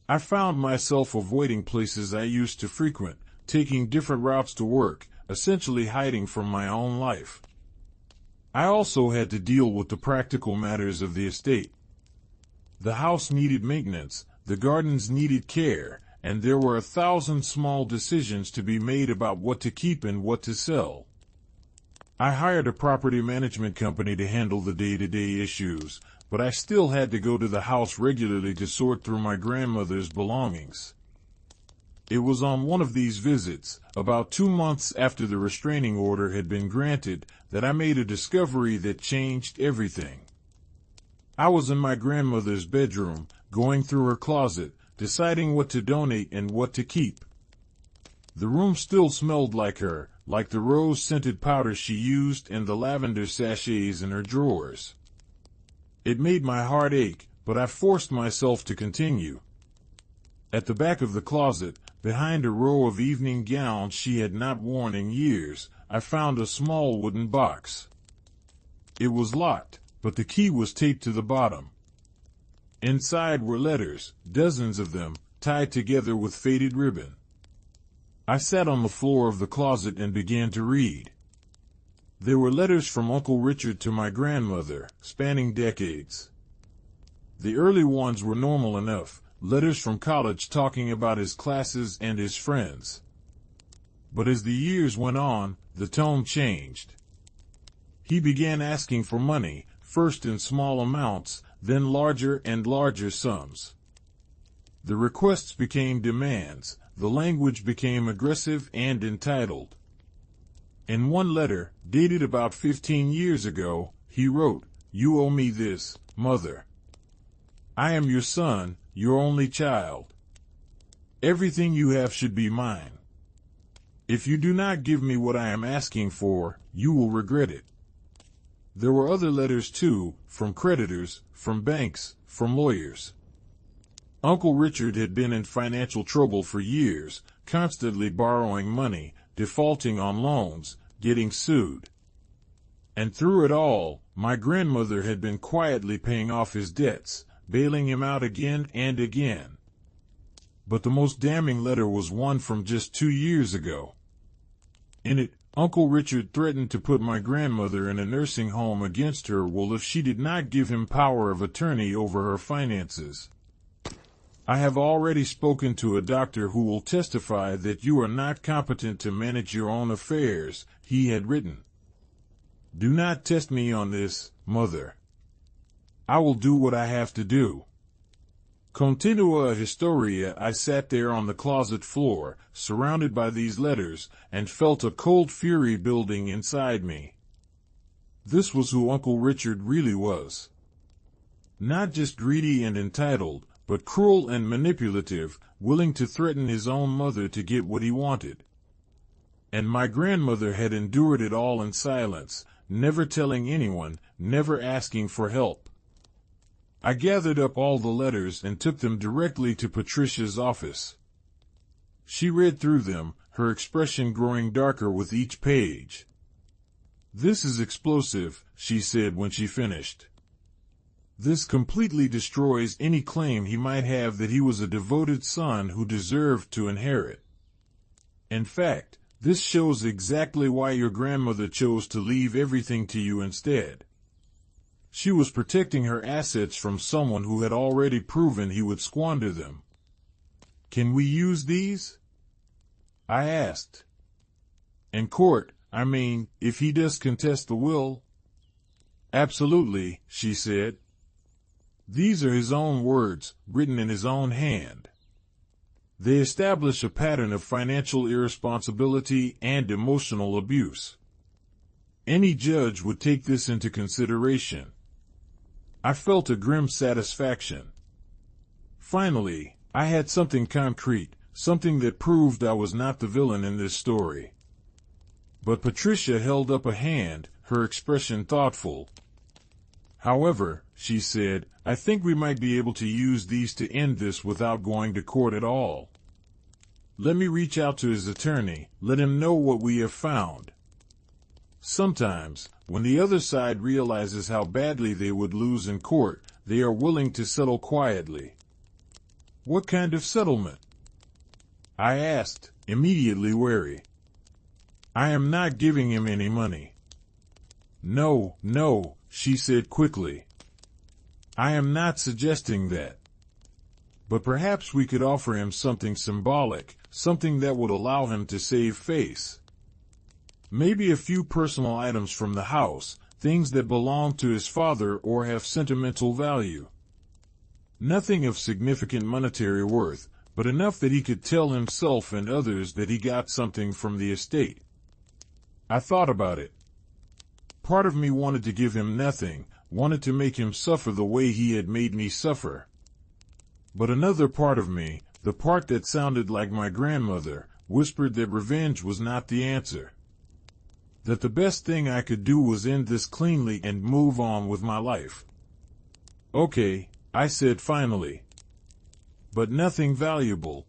I found myself avoiding places I used to frequent, taking different routes to work, essentially hiding from my own life. I also had to deal with the practical matters of the estate. The house needed maintenance, the gardens needed care, and there were 1,000 small decisions to be made about what to keep and what to sell. I hired a property management company to handle the day-to-day issues, but I still had to go to the house regularly to sort through my grandmother's belongings. It was on one of these visits, about 2 months after the restraining order had been granted, that I made a discovery that changed everything. I was in my grandmother's bedroom, going through her closet, deciding what to donate and what to keep. The room still smelled like her, like the rose-scented powder she used and the lavender sachets in her drawers. It made my heart ache, but I forced myself to continue. At the back of the closet, behind a row of evening gowns she had not worn in years, I found a small wooden box. It was locked, but the key was taped to the bottom. Inside were letters, dozens of them, tied together with faded ribbon. I sat on the floor of the closet and began to read. There were letters from Uncle Richard to my grandmother, spanning decades. The early ones were normal enough, letters from college talking about his classes and his friends. But as the years went on, the tone changed. He began asking for money, first in small amounts, then larger and larger sums. The requests became demands, the language became aggressive and entitled. In one letter, dated about 15 years ago, he wrote, "You owe me this, Mother. I am your son, your only child. Everything you have should be mine. If you do not give me what I am asking for, you will regret it." There were other letters too, from creditors, from banks, from lawyers. Uncle Richard had been in financial trouble for years, constantly borrowing money, defaulting on loans, getting sued. And through it all, my grandmother had been quietly paying off his debts, bailing him out again and again. But the most damning letter was one from just 2 years ago. In it, Uncle Richard threatened to put my grandmother in a nursing home against her will if she did not give him power of attorney over her finances. "I have already spoken to a doctor who will testify that you are not competent to manage your own affairs," he had written. "Do not test me on this, Mother. I will do what I have to do." Continua historia. I sat there on the closet floor, surrounded by these letters, and felt a cold fury building inside me. This was who Uncle Richard really was. Not just greedy and entitled, but cruel and manipulative, willing to threaten his own mother to get what he wanted. And my grandmother had endured it all in silence, never telling anyone, never asking for help. I gathered up all the letters and took them directly to Patricia's office. She read through them, her expression growing darker with each page. "This is explosive," she said when she finished. "This completely destroys any claim he might have that he was a devoted son who deserved to inherit. In fact, this shows exactly why your grandmother chose to leave everything to you instead. She was protecting her assets from someone who had already proven he would squander them." "Can we use these?" I asked. "In court, I mean, if he does contest the will?" "Absolutely," she said. "These are his own words, written in his own hand. They establish a pattern of financial irresponsibility and emotional abuse. Any judge would take this into consideration." I felt a grim satisfaction. Finally, I had something concrete, something that proved I was not the villain in this story. But Patricia held up a hand, her expression thoughtful. "However," she said, "I think we might be able to use these to end this without going to court at all. Let me reach out to his attorney, let him know what we have found." Sometimes, when the other side realizes how badly they would lose in court, they are willing to settle quietly. "What kind of settlement?" I asked, immediately wary. "I am not giving him any money." No, she said quickly. "I am not suggesting that. But perhaps we could offer him something symbolic, something that would allow him to save face. Maybe a few personal items from the house, things that belong to his father or have sentimental value. Nothing of significant monetary worth, but enough that he could tell himself and others that he got something from the estate." I thought about it. Part of me wanted to give him nothing, wanted to make him suffer the way he had made me suffer. But another part of me, the part that sounded like my grandmother, whispered that revenge was not the answer. That the best thing I could do was end this cleanly and move on with my life. "Okay," I said finally. "But nothing valuable.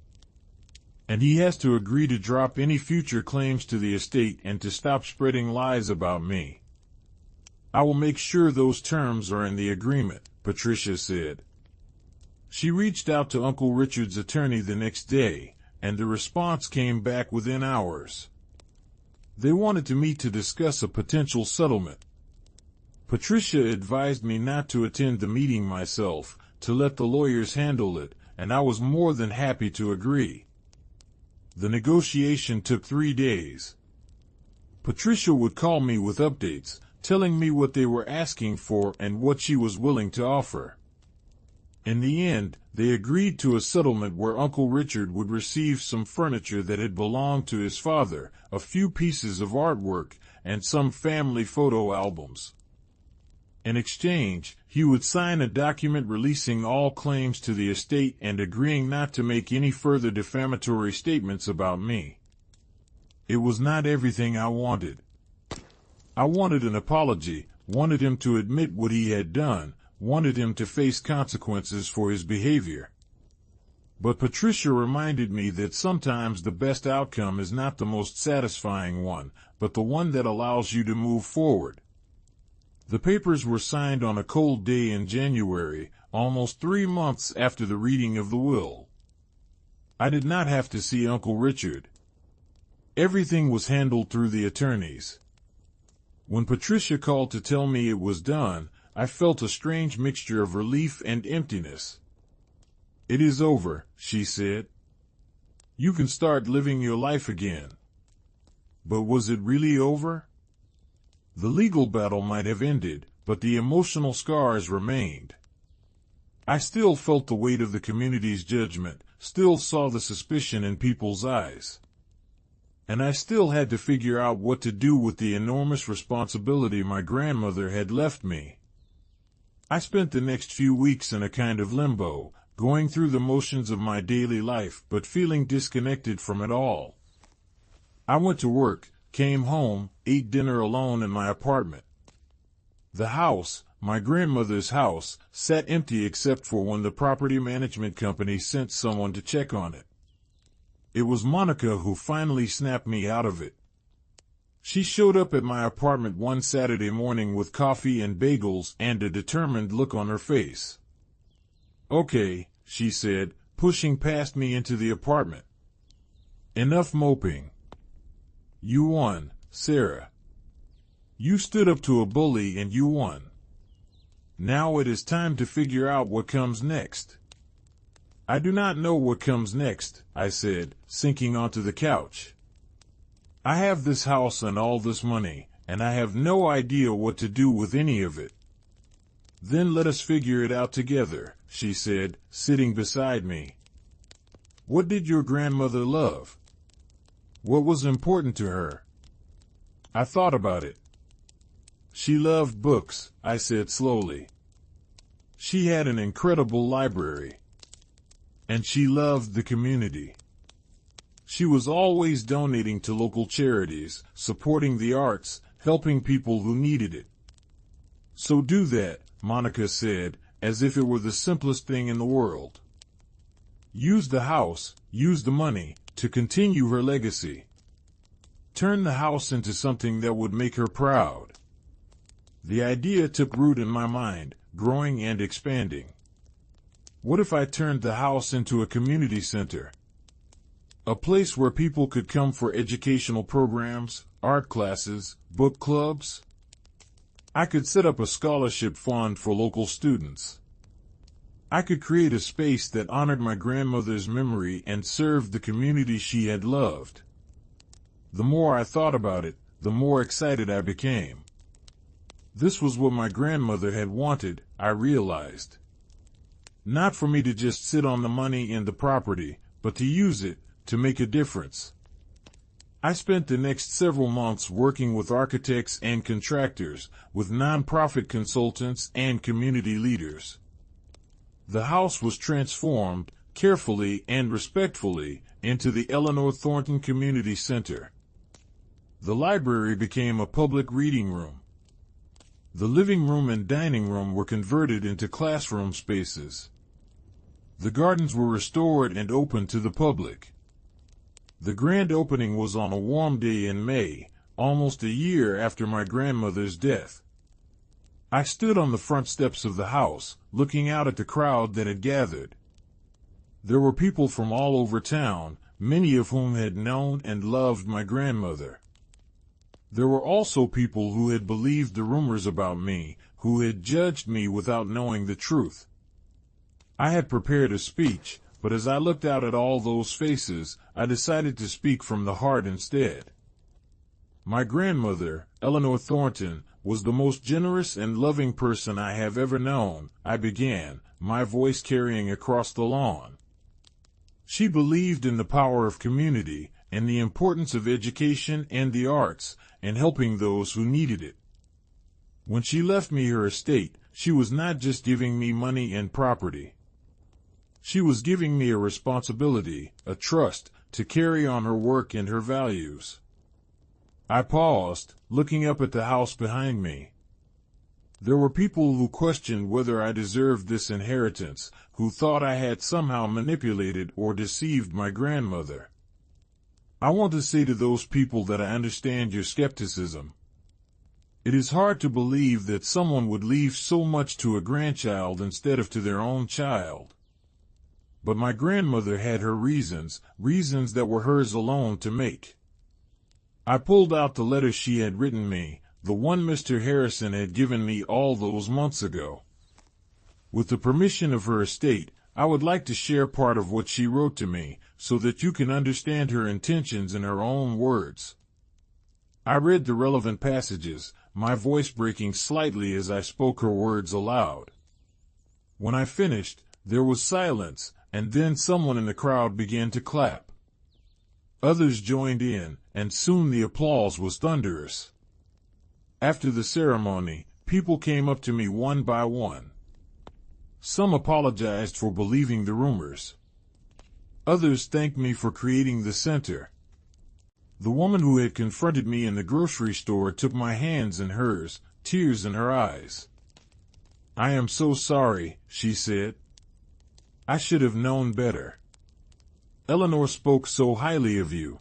And he has to agree to drop any future claims to the estate and to stop spreading lies about me." "I will make sure those terms are in the agreement," Patricia said. She reached out to Uncle Richard's attorney the next day, and the response came back within hours. They wanted to meet to discuss a potential settlement. Patricia advised me not to attend the meeting myself, to let the lawyers handle it, and I was more than happy to agree. The negotiation took 3 days. Patricia would call me with updates, telling me what they were asking for and what she was willing to offer. In the end, they agreed to a settlement where Uncle Richard would receive some furniture that had belonged to his father, a few pieces of artwork, and some family photo albums. In exchange, he would sign a document releasing all claims to the estate and agreeing not to make any further defamatory statements about me. It was not everything I wanted. I wanted an apology, wanted him to admit what he had done, wanted him to face consequences for his behavior. But Patricia reminded me that sometimes the best outcome is not the most satisfying one, but the one that allows you to move forward. The papers were signed on a cold day in January, almost 3 months after the reading of the will. I did not have to see Uncle Richard. Everything was handled through the attorneys. When Patricia called to tell me it was done, I felt a strange mixture of relief and emptiness. "It is over," she said. "You can start living your life again." But was it really over? The legal battle might have ended, but the emotional scars remained. I still felt the weight of the community's judgment, still saw the suspicion in people's eyes. and I still had to figure out what to do with the enormous responsibility my grandmother had left me. I spent the next few weeks in a kind of limbo, going through the motions of my daily life but feeling disconnected from it all. I went to work, came home, ate dinner alone in my apartment. The house, my grandmother's house, sat empty except for when the property management company sent someone to check on it. It was Monica who finally snapped me out of it. She showed up at my apartment one Saturday morning with coffee and bagels and a determined look on her face. "Okay," she said, pushing past me into the apartment. "Enough moping. You won, Sarah. You stood up to a bully and you won. Now it is time to figure out what comes next." "I do not know what comes next," I said, sinking onto the couch. "I have this house and all this money, and I have no idea what to do with any of it." "Then let us figure it out together," she said, sitting beside me. "What did your grandmother love? What was important to her?" I thought about it. "She loved books," I said slowly. "She had an incredible library. And she loved the community. She was always donating to local charities, supporting the arts, helping people who needed it." "So do that," Monica said, as if it were the simplest thing in the world. "Use the house, use the money, to continue her legacy. Turn the house into something that would make her proud." The idea took root in my mind, growing and expanding. What if I turned the house into a community center? A place where people could come for educational programs, art classes, book clubs? I could set up a scholarship fund for local students. I could create a space that honored my grandmother's memory and served the community she had loved. The more I thought about it, the more excited I became. This was what my grandmother had wanted, I realized. Not for me to just sit on the money and the property, but to use it, to make a difference. I spent the next several months working with architects and contractors, with nonprofit consultants and community leaders. The house was transformed, carefully and respectfully, into the Eleanor Thornton Community Center. The library became a public reading room. The living room and dining room were converted into classroom spaces. The gardens were restored and opened to the public. The grand opening was on a warm day in May, almost a year after my grandmother's death. I stood on the front steps of the house, looking out at the crowd that had gathered. There were people from all over town, many of whom had known and loved my grandmother. There were also people who had believed the rumors about me, who had judged me without knowing the truth. I had prepared a speech, but as I looked out at all those faces, I decided to speak from the heart instead. My grandmother, Eleanor Thornton, was the most generous and loving person I have ever known, I began, my voice carrying across the lawn. She believed in the power of community, and the importance of education and the arts, and helping those who needed it. When she left me her estate, she was not just giving me money and property. She was giving me a responsibility, a trust, to carry on her work and her values. I paused, looking up at the house behind me. There were people who questioned whether I deserved this inheritance, who thought I had somehow manipulated or deceived my grandmother. I want to say to those people that I understand your skepticism. It is hard to believe that someone would leave so much to a grandchild instead of to their own child. But my grandmother had her reasons that were hers alone to make. I pulled out the letter she had written me, the one Mr. Harrison had given me all those months ago. With the permission of her estate, I would like to share part of what she wrote to me, so that you can understand her intentions in her own words. I read the relevant passages, my voice breaking slightly as I spoke her words aloud. When I finished, there was silence, and then someone in the crowd began to clap. Others joined in, and soon the applause was thunderous. After the ceremony, people came up to me one by one. Some apologized for believing the rumors. Others thanked me for creating the center. The woman who had confronted me in the grocery store took my hands in hers, tears in her eyes. "I am so sorry," she said. "I should have known better. Eleanor spoke so highly of you.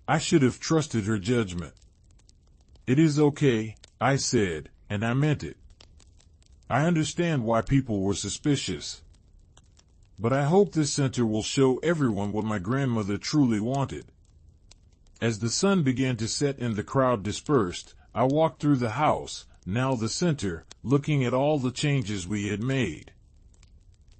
I should have trusted her judgment." "It is okay," I said, and I meant it. I understand why people were suspicious. But I hope this center will show everyone what my grandmother truly wanted. As the sun began to set and the crowd dispersed, I walked through the house, now the center, looking at all the changes we had made.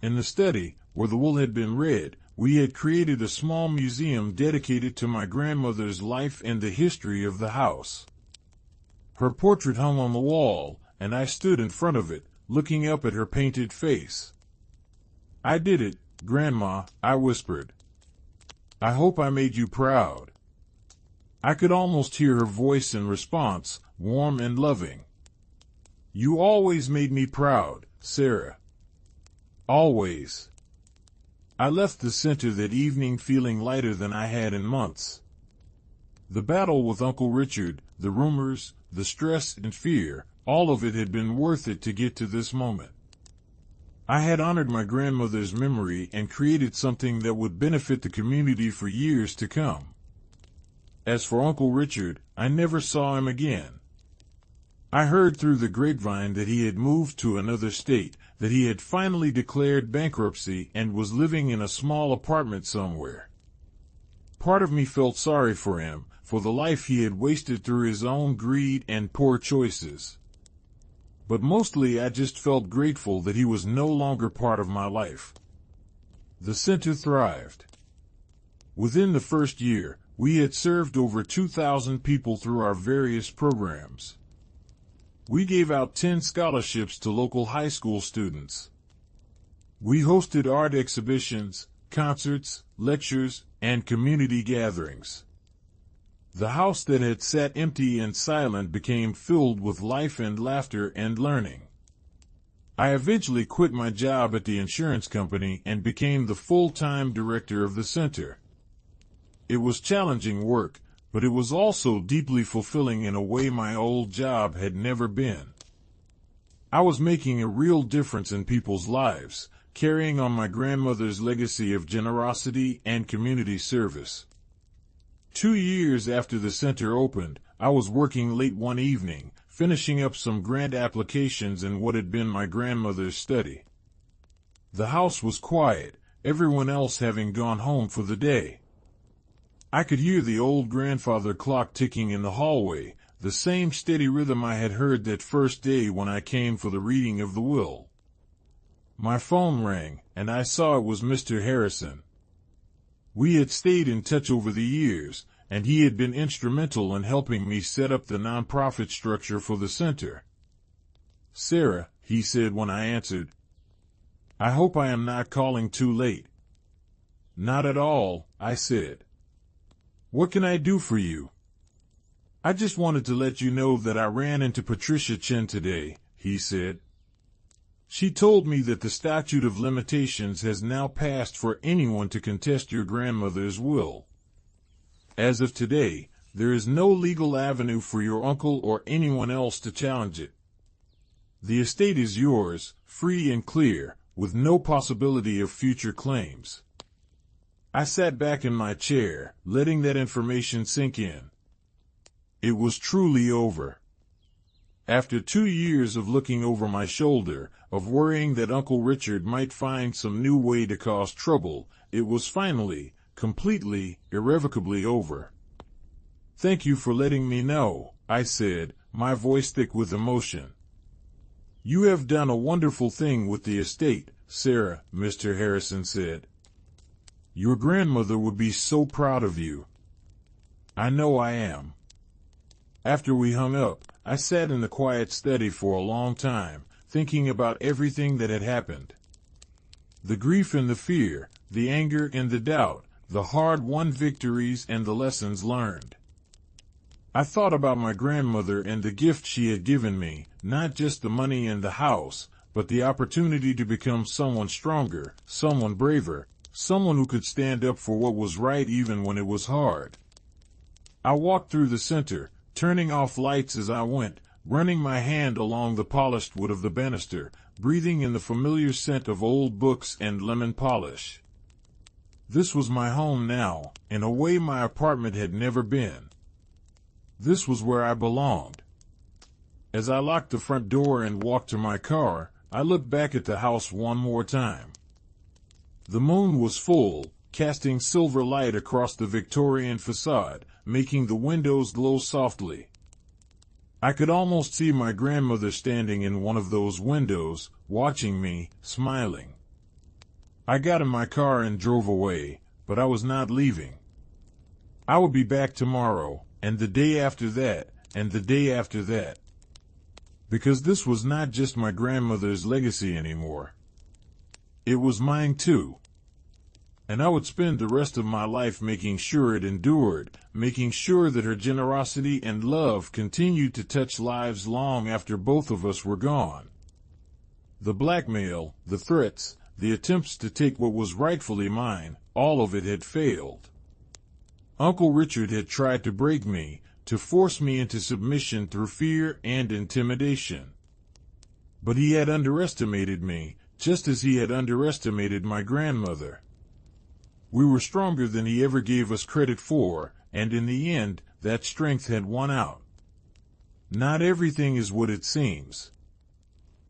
In the study, where the wool had been red, we had created a small museum dedicated to my grandmother's life and the history of the house. Her portrait hung on the wall, and I stood in front of it, looking up at her painted face. "I did it, Grandma," I whispered. "I hope I made you proud." I could almost hear her voice in response, warm and loving. "You always made me proud, Sarah. Always." I left the center that evening feeling lighter than I had in months. The battle with Uncle Richard, the rumors, the stress and fear, all of it had been worth it to get to this moment. I had honored my grandmother's memory and created something that would benefit the community for years to come. As for Uncle Richard, I never saw him again. I heard through the grapevine that he had moved to another state, that he had finally declared bankruptcy and was living in a small apartment somewhere. Part of me felt sorry for him, for the life he had wasted through his own greed and poor choices. But mostly I just felt grateful that he was no longer part of my life. The center thrived. Within the first year, we had served over 2,000 people through our various programs. We gave out 10 scholarships to local high school students. We hosted art exhibitions, concerts, lectures, and community gatherings. The house that had sat empty and silent became filled with life and laughter and learning. I eventually quit my job at the insurance company and became the full-time director of the center. It was challenging work, but it was also deeply fulfilling in a way my old job had never been. I was making a real difference in people's lives, carrying on my grandmother's legacy of generosity and community service. 2 years after the center opened, I was working late one evening, finishing up some grant applications in what had been my grandmother's study. The house was quiet, everyone else having gone home for the day. I could hear the old grandfather clock ticking in the hallway, the same steady rhythm I had heard that first day when I came for the reading of the will. My phone rang, and I saw it was Mr. Harrison. We had stayed in touch over the years, and he had been instrumental in helping me set up the nonprofit structure for the center. "Sarah," he said when I answered, "I hope I am not calling too late." "Not at all," I said. "What can I do for you?" "I just wanted to let you know that I ran into Patricia Chen today," he said. "She told me that the statute of limitations has now passed for anyone to contest your grandmother's will. As of today, there is no legal avenue for your uncle or anyone else to challenge it. The estate is yours, free and clear, with no possibility of future claims." I sat back in my chair, letting that information sink in. It was truly over. After 2 years of looking over my shoulder, of worrying that Uncle Richard might find some new way to cause trouble, it was finally, completely, irrevocably over. "Thank you for letting me know," I said, my voice thick with emotion. "You have done a wonderful thing with the estate, Sarah," Mr. Harrison said. "Your grandmother would be so proud of you." "I know I am." After we hung up, I sat in the quiet study for a long time, thinking about everything that had happened. The grief and the fear, the anger and the doubt, the hard-won victories and the lessons learned. I thought about my grandmother and the gift she had given me, not just the money and the house, but the opportunity to become someone stronger, someone braver, someone who could stand up for what was right even when it was hard. I walked through the center, turning off lights as I went, running my hand along the polished wood of the banister, breathing in the familiar scent of old books and lemon polish. This was my home now, in a way my apartment had never been. This was where I belonged. As I locked the front door and walked to my car, I looked back at the house one more time. The moon was full, casting silver light across the Victorian facade, making the windows glow softly. I could almost see my grandmother standing in one of those windows, watching me, smiling. I got in my car and drove away, but I was not leaving. I would be back tomorrow, and the day after that, and the day after that. Because this was not just my grandmother's legacy anymore. It was mine too. And I would spend the rest of my life making sure it endured, making sure that her generosity and love continued to touch lives long after both of us were gone. The blackmail, the threats, the attempts to take what was rightfully mine, all of it had failed. Uncle Richard had tried to break me, to force me into submission through fear and intimidation. But he had underestimated me, just as he had underestimated my grandmother. We were stronger than he ever gave us credit for, and in the end, that strength had won out. Not everything is what it seems.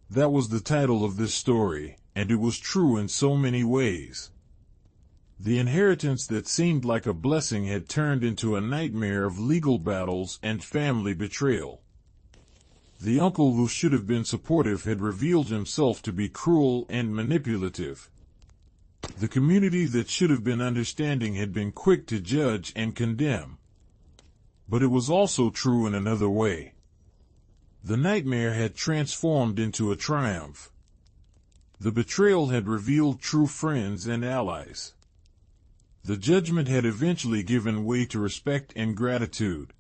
That was the title of this story, and it was true in so many ways. The inheritance that seemed like a blessing had turned into a nightmare of legal battles and family betrayal. The uncle who should have been supportive had revealed himself to be cruel and manipulative. The community that should have been understanding had been quick to judge and condemn. But it was also true in another way. The nightmare had transformed into a triumph. The betrayal had revealed true friends and allies. The judgment had eventually given way to respect and gratitude.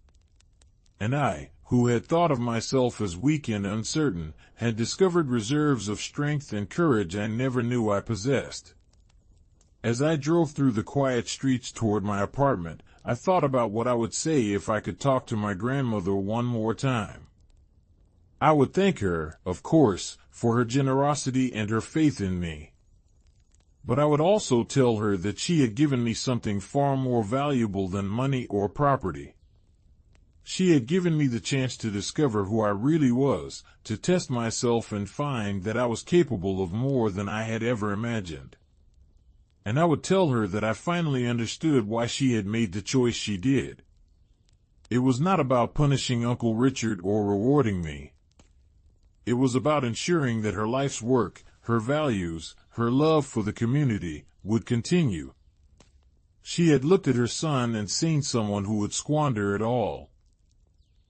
And I, who had thought of myself as weak and uncertain, had discovered reserves of strength and courage I never knew I possessed. As I drove through the quiet streets toward my apartment, I thought about what I would say if I could talk to my grandmother one more time. I would thank her, of course, for her generosity and her faith in me. But I would also tell her that she had given me something far more valuable than money or property. She had given me the chance to discover who I really was, to test myself and find that I was capable of more than I had ever imagined. And I would tell her that I finally understood why she had made the choice she did. It was not about punishing Uncle Richard or rewarding me. It was about ensuring that her life's work, her values, her love for the community, would continue. She had looked at her son and seen someone who would squander it all.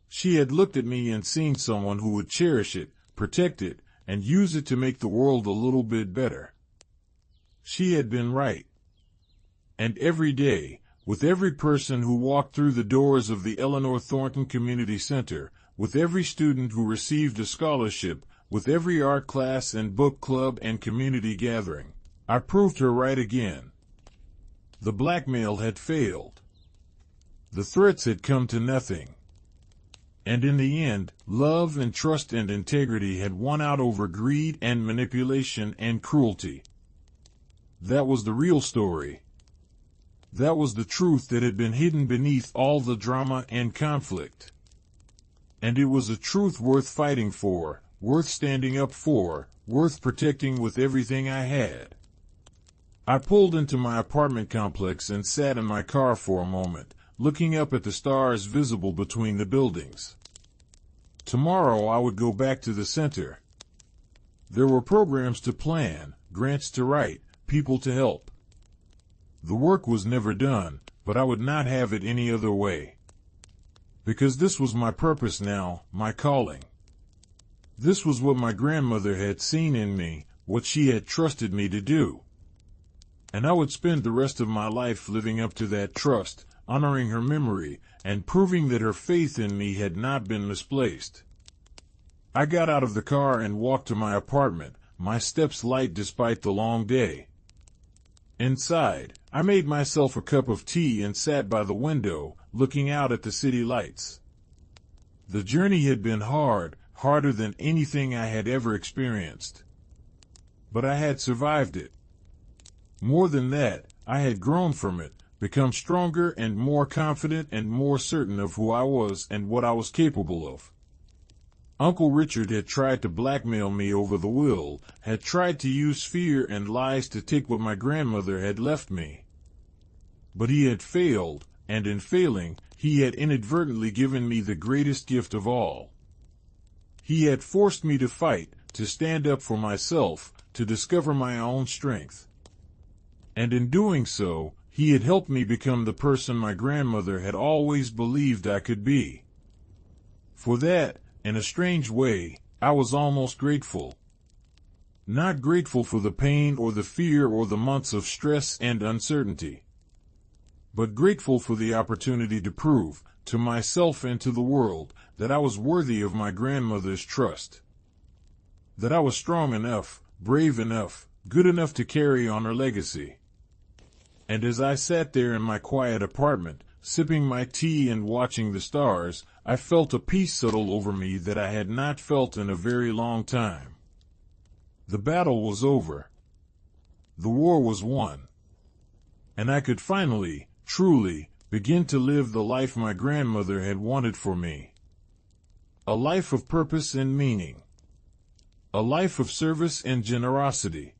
She had looked at me and seen someone who would cherish it, protect it, and use it to make the world a little bit better. She had been right. And every day, with every person who walked through the doors of the Eleanor Thornton Community Center, with every student who received a scholarship, with every art class and book club and community gathering, I proved her right again. The blackmail had failed. The threats had come to nothing. And in the end, love and trust and integrity had won out over greed and manipulation and cruelty. That was the real story. That was the truth that had been hidden beneath all the drama and conflict. And it was a truth worth fighting for, worth standing up for, worth protecting with everything I had. I pulled into my apartment complex and sat in my car for a moment, looking up at the stars visible between the buildings. Tomorrow I would go back to the center. There were programs to plan, grants to write, people to help. The work was never done, but I would not have it any other way. Because this was my purpose now, my calling. This was what my grandmother had seen in me, what she had trusted me to do. And I would spend the rest of my life living up to that trust, honoring her memory, and proving that her faith in me had not been misplaced. I got out of the car and walked to my apartment, my steps light despite the long day. Inside, I made myself a cup of tea and sat by the window, looking out at the city lights. The journey had been hard, harder than anything I had ever experienced. But I had survived it. More than that, I had grown from it, become stronger and more confident and more certain of who I was and what I was capable of. Uncle Richard had tried to blackmail me over the will, had tried to use fear and lies to take what my grandmother had left me. But he had failed, and in failing, he had inadvertently given me the greatest gift of all. He had forced me to fight, to stand up for myself, to discover my own strength. And in doing so, he had helped me become the person my grandmother had always believed I could be. For that, in a strange way, I was almost grateful. Not grateful for the pain or the fear or the months of stress and uncertainty, but grateful for the opportunity to prove, to myself and to the world, that I was worthy of my grandmother's trust. That I was strong enough, brave enough, good enough to carry on her legacy. And as I sat there in my quiet apartment, sipping my tea and watching the stars, I felt a peace settle over me that I had not felt in a very long time. The battle was over. The war was won. And I could finally, truly, begin to live the life my grandmother had wanted for me. A life of purpose and meaning. A life of service and generosity.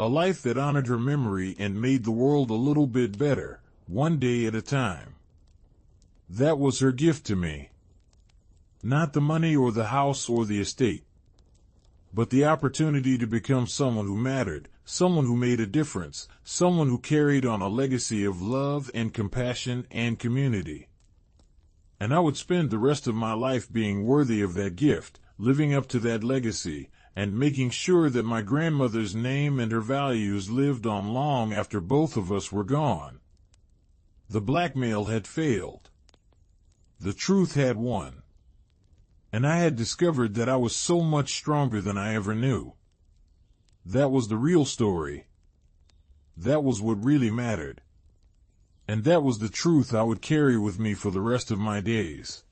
A life that honored her memory and made the world a little bit better, one day at a time. That was her gift to me. Not the money or the house or the estate, but the opportunity to become someone who mattered, someone who made a difference, someone who carried on a legacy of love and compassion and community. And I would spend the rest of my life being worthy of that gift, living up to that legacy, and making sure that my grandmother's name and her values lived on long after both of us were gone. The blackmail had failed. The truth had won. And I had discovered that I was so much stronger than I ever knew. That was the real story. That was what really mattered. And that was the truth I would carry with me for the rest of my days.